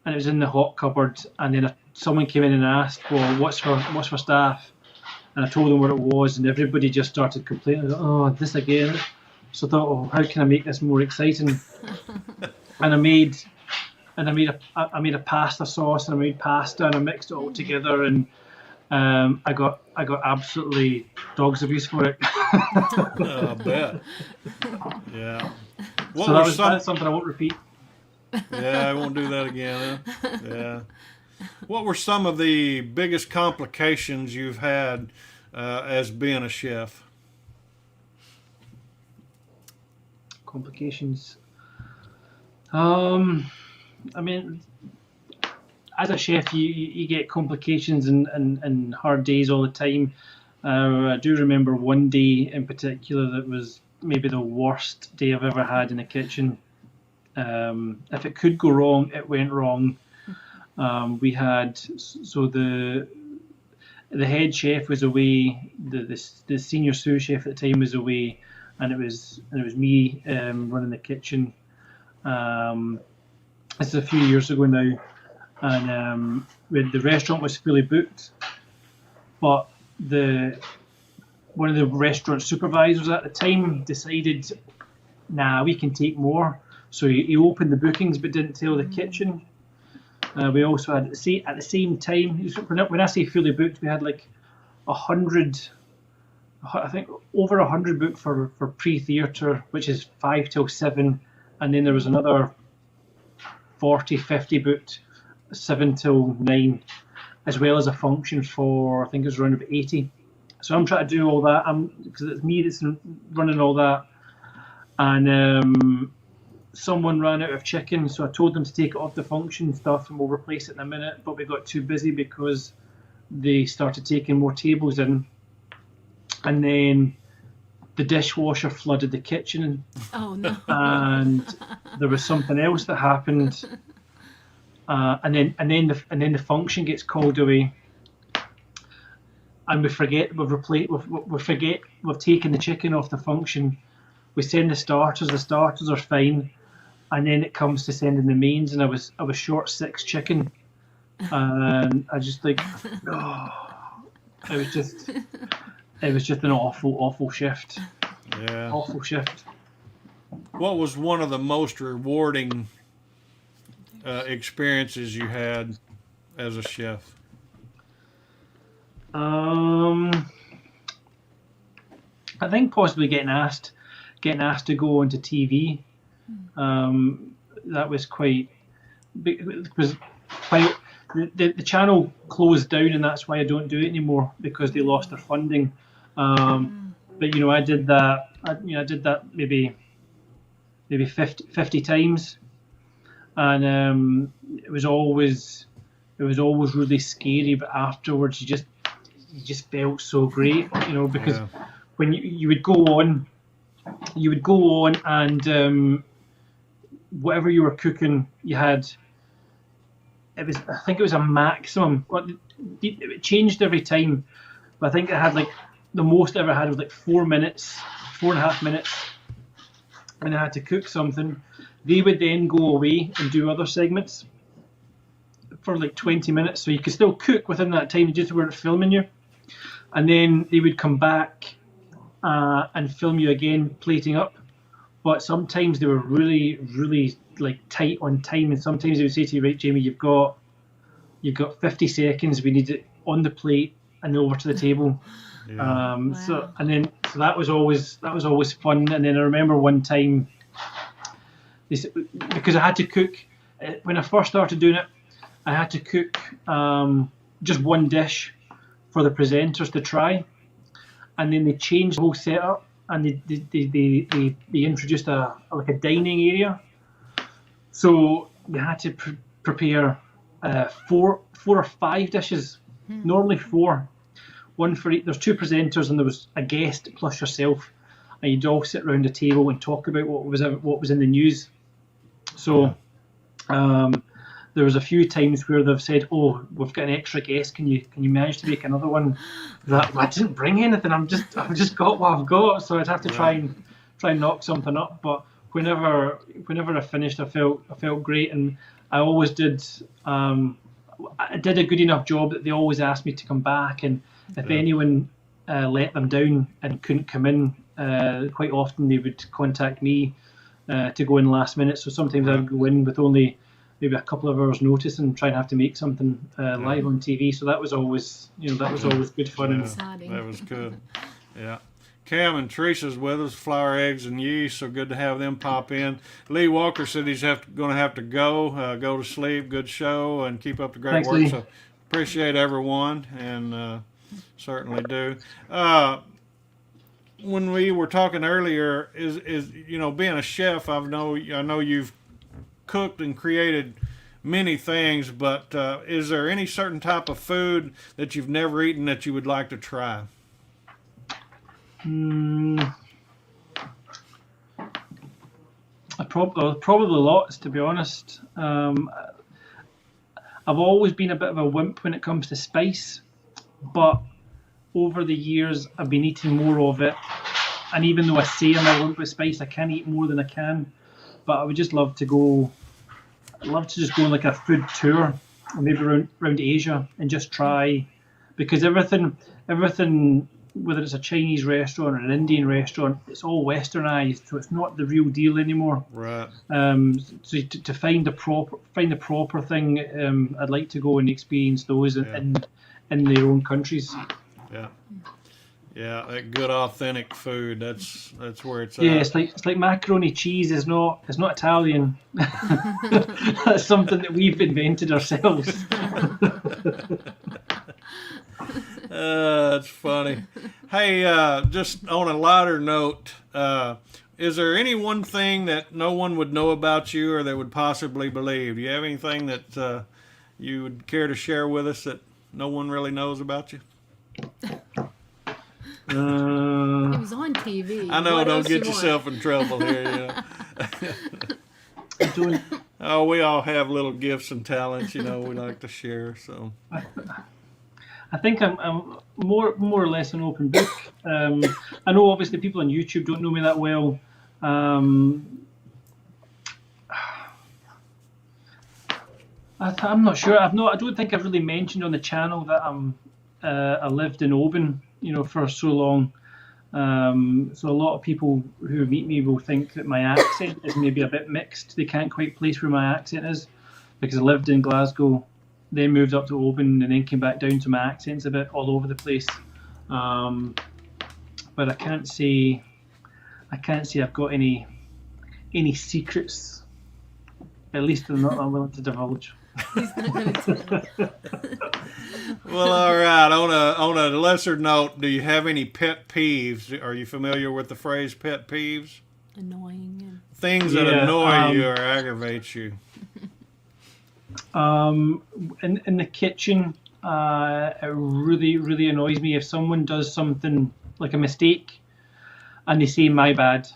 and it was in the hot cupboard, and then someone came in and asked, "Well, what's for staff?" And I told them what it was, and everybody just started complaining. Oh, this again. So I thought, oh, how can I make this more exciting? And I made a pasta sauce, and I made pasta, and I mixed it all together, and I got absolutely dog's abuse for it. I bet. Yeah. What So were that's something I won't repeat. Yeah, I won't do that again. Huh? Yeah. What were some of the biggest complications you've had as being a chef? Complications. I mean, as a chef, you get complications and hard days all the time. I do remember one day in particular that was maybe the worst day I've ever had in the kitchen. If it could go wrong, it went wrong. We had the head chef was away, the senior sous chef at the time was away, and it was me running the kitchen. This is a few years ago now, and the restaurant was fully booked, but one of the restaurant supervisors at the time decided, nah, we can take more. So he opened the bookings but didn't tell the kitchen. We also had at the same time, when I say fully booked, we had like 100, I think over 100 booked for pre-theatre, which is 5 till 7, and then there was another 40, 50 booked 7 till 9, as well as a function for, I think it's around about 80. So I'm trying to do all that, because it's me that's running all that. And someone ran out of chicken, so I told them to take it off the function stuff and we'll replace it in a minute, but we got too busy because they started taking more tables in. And then the dishwasher flooded the kitchen. Oh no. And there was something else that happened. And then the function gets called away, and we forget we've taken the chicken off the function. We send the starters are fine, and then it comes to sending the mains, and I was short 6 chicken, and I just like, it was just an awful shift. Yeah. Awful shift. What was one of the most rewarding experiences you had as a chef? I think possibly getting asked to go onto TV. That was quite. It was quite. The channel closed down, and that's why I don't do it anymore, because they lost their funding. But I did that. I did that maybe 50 times, and it was always really scary. But afterwards, you just felt so great, because when you would go on, and whatever you were cooking, you had. I think it was a maximum. It changed every time, but I think it had the most I ever had was 4 minutes, 4.5 minutes, and I had to cook something. They would then go away and do other segments for 20 minutes, so you could still cook within that time. You just weren't filming you, and then they would come back and film you again, plating up. But sometimes they were really, really tight on time, and sometimes they would say to you, right, Jamie, you've got 50 seconds. We need it on the plate and over to the table. Yeah. Wow. So that was always fun. And then I remember one time, because I had to cook when I first started doing it, I had to cook just one dish for the presenters to try, and then they changed the whole setup, and they introduced a dining area. So you had to prepare 4 or 5 dishes, normally 4, one for each. There's 2 presenters and there was a guest plus yourself, and you'd all sit around the table and talk about what was in the news. So there was a few times where they've said, "Oh, we've got an extra guest. Can you manage to make another one?" I didn't bring anything. I've just got what I've got, so I'd have to try and knock something up. But whenever I finished, I felt great, and I always did. I did a good enough job that they always asked me to come back, and if anyone let them down and couldn't come in, quite often they would contact me to go in last minute. So sometimes I'd go in with only maybe a couple of hours notice and try and have to make something live on TV. So that was always, good fun. Exciting. That was good. Yeah. Cam and Teresa's with us, Flour, Eggs, and Yeast. So good to have them pop in. Lee Walker said he's going to have to go to sleep. Good show, and keep up the great Thanks, work. Lee. So appreciate everyone, and certainly do. When we were talking earlier, is being a chef, I know you've cooked and created many things, but is there any certain type of food that you've never eaten that you would like to try? Probably lots, to be honest. I've always been a bit of a wimp when it comes to spice, but over the years I've been eating more of it. And even though I say I'm a wimp with spice, I can eat more than I can. But I would just love to go. I'd love to just go on a food tour, or maybe around Asia, and just try, because everything, whether it's a Chinese restaurant or an Indian restaurant, it's all westernized, so it's not the real deal anymore. Right. So to find the proper thing, I'd like to go and experience those in their own countries. Yeah. Yeah, that good authentic food. That's where it's Yeah, at. it's like macaroni cheese is not Italian. That's something that we've invented ourselves. That's funny. Hey, just on a lighter note, is there any one thing that no one would know about you or that would possibly believe? Do you have anything that you would care to share with us that no one really knows about you? It was on TV. I know, What don't else get you yourself want? in trouble here. Yeah. I don't. Oh, we all have little gifts and talents, we like to share. So I think I'm more or less an open book. I know obviously people on YouTube don't know me that well. I'm not sure. I don't think I've really mentioned on the channel that I lived in Oban, for so long. So a lot of people who meet me will think that my accent is maybe a bit mixed. They can't quite place where my accent is because I lived in Glasgow, then moved up to Oban, and then came back down. So my accent's a bit all over the place. But I can't say I've got any secrets. At least I'm not willing to divulge. He's not going to tell. well, all right. On a lesser note, do you have any pet peeves? Are you familiar with the phrase pet peeves? Annoying. Things that annoy you or aggravate you. In the kitchen, it really annoys me if someone does something like a mistake, and they say "my bad."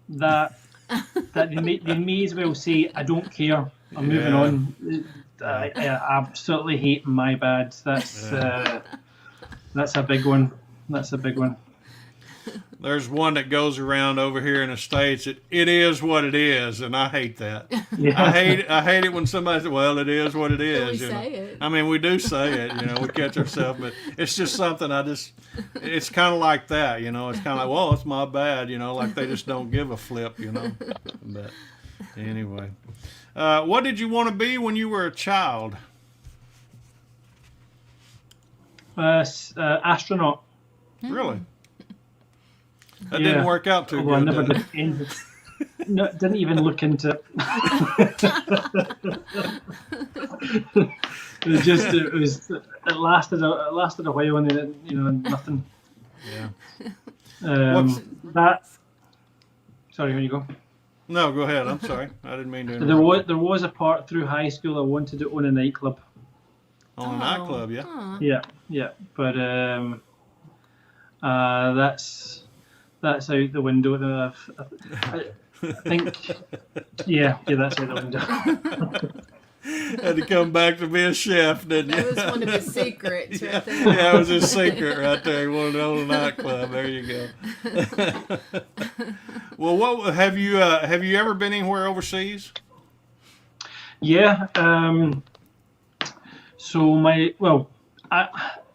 That they may as well say "I don't care. I'm moving on." I absolutely hate "my bad." That's a big one. That's a big one. There's one that goes around over here in the States. It is what it is, and I hate that. Yeah. I hate it when somebody says, "Well, it is what it is." We say it. I mean, we do say it. We catch ourselves, but it's just something it's kind of like that. It's kind of like, well, it's my bad. Like they just don't give a flip. But anyway, what did you want to be when you were a child? Astronaut. Really? That didn't work out too Although I good. never did it? did. No, didn't even look into it. It lasted a while, and then nothing. Yeah. Sorry, here you go. No, go ahead. I'm sorry. I didn't mean to. There was a part through high school I wanted to own a nightclub. On a nightclub, yeah. Yeah, but that's out the window. I think, yeah, that's out the window. Had to come back to be a chef, didn't you? That was one of his secrets right there. Yeah, it was his secret right there. He wanted to own a nightclub. There you go. Well, what have you ever been anywhere overseas? Yeah.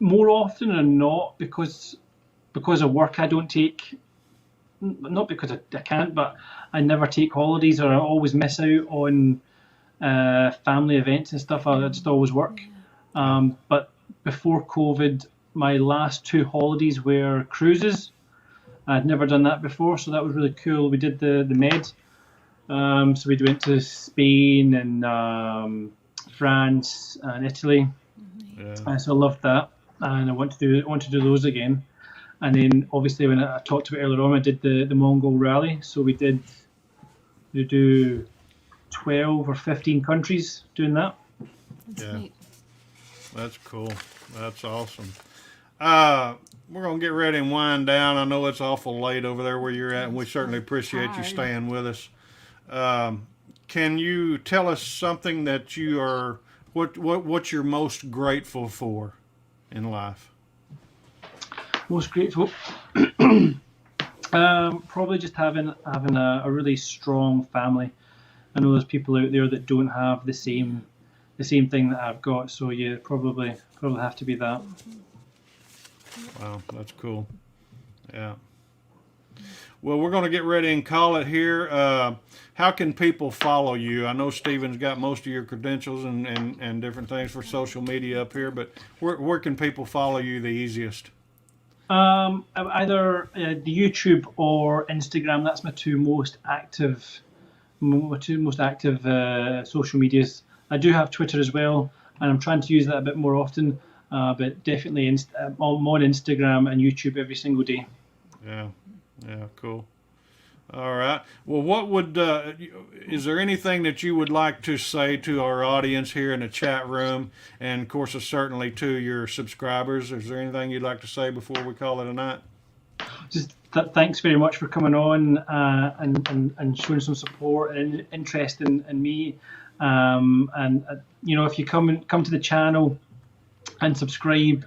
More often than not, because of work, I don't take. Not because I can't, but I never take holidays, or I always miss out on family events and stuff. I just always work. But before COVID, my last 2 holidays were cruises. I'd never done that before, so that was really cool. We did the Med. So we went to Spain and France and Italy. Yeah. So I loved that, and I want to do those again. And then obviously, when I talked about earlier on, I did the Mongol Rally. So we do 12 or 15 countries doing that. That's neat. That's cool. That's awesome. We're going to get ready and wind down. I know it's awful late over there where you're at, and we certainly appreciate you staying with us. Can you tell us something that you are, what you're most grateful for in life? Most grateful, probably just having a really strong family. I know there's people out there that don't have the same thing that I've got, so yeah, probably have to be that. Wow, that's cool. Yeah. Well, we're going to get ready and call it here. How can people follow you? I know Stephen's got most of your credentials and different things for social media up here, but where can people follow you the easiest? Either the YouTube or Instagram. That's my two most active social medias. I do have Twitter as well, and I'm trying to use that a bit more often. But definitely I'm on Instagram and YouTube every single day. Yeah, cool. All right. Well, what would is there anything that you would like to say to our audience here in the chat room, and of course, certainly to your subscribers? Is there anything you'd like to say before we call it a night? Just thanks very much for coming on and showing some support and interest in me. And if you come to the channel and subscribe,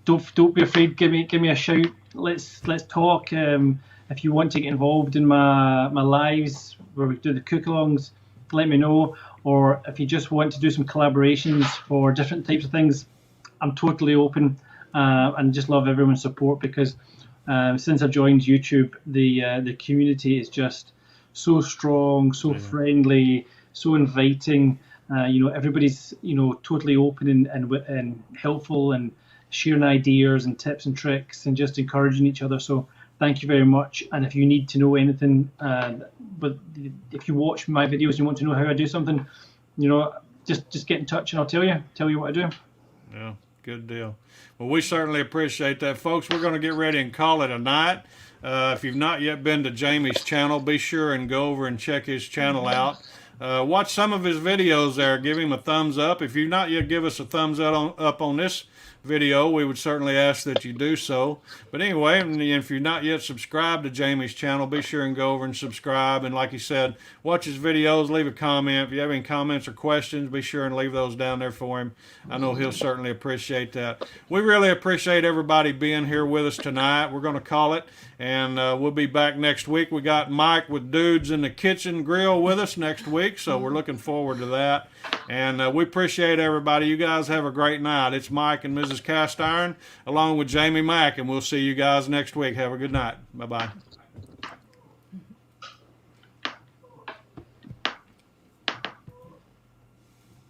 don't be afraid. Give me a shout. Let's talk. If you want to get involved in my lives where we do the cook-alongs, let me know. Or if you just want to do some collaborations for different types of things, I'm totally open, and just love everyone's support, because since I joined YouTube, the community is just so strong, so friendly, so inviting. Everybody's totally open and helpful, and sharing ideas and tips and tricks and just encouraging each other. So thank you very much. And if you need to know anything, but if you watch my videos and you want to know how I do something, just get in touch and I'll tell you what I do. Yeah, good deal. Well, we certainly appreciate that, folks. We're going to get ready and call it a night. If you've not yet been to Jamie's channel, be sure and go over and check his channel out. Watch some of his videos there. Give him a thumbs up. If you've not yet give us a thumbs up on this video, we would certainly ask that you do so. But anyway, if you're not yet subscribed to Jamie's channel, be sure and go over and subscribe. And like he said, watch his videos, leave a comment. If you have any comments or questions, be sure and leave those down there for him. I know he'll certainly appreciate that. We really appreciate everybody being here with us tonight. We're going to call it, and we'll be back next week. We got Mike with Dudes in the Kitchen Grill with us next week, so we're looking forward to that. And we appreciate everybody. You guys have a great night. It's Mike and Mrs. Cast Iron along with Jamie Mack, and we'll see you guys next week. Have a good night. Bye-bye.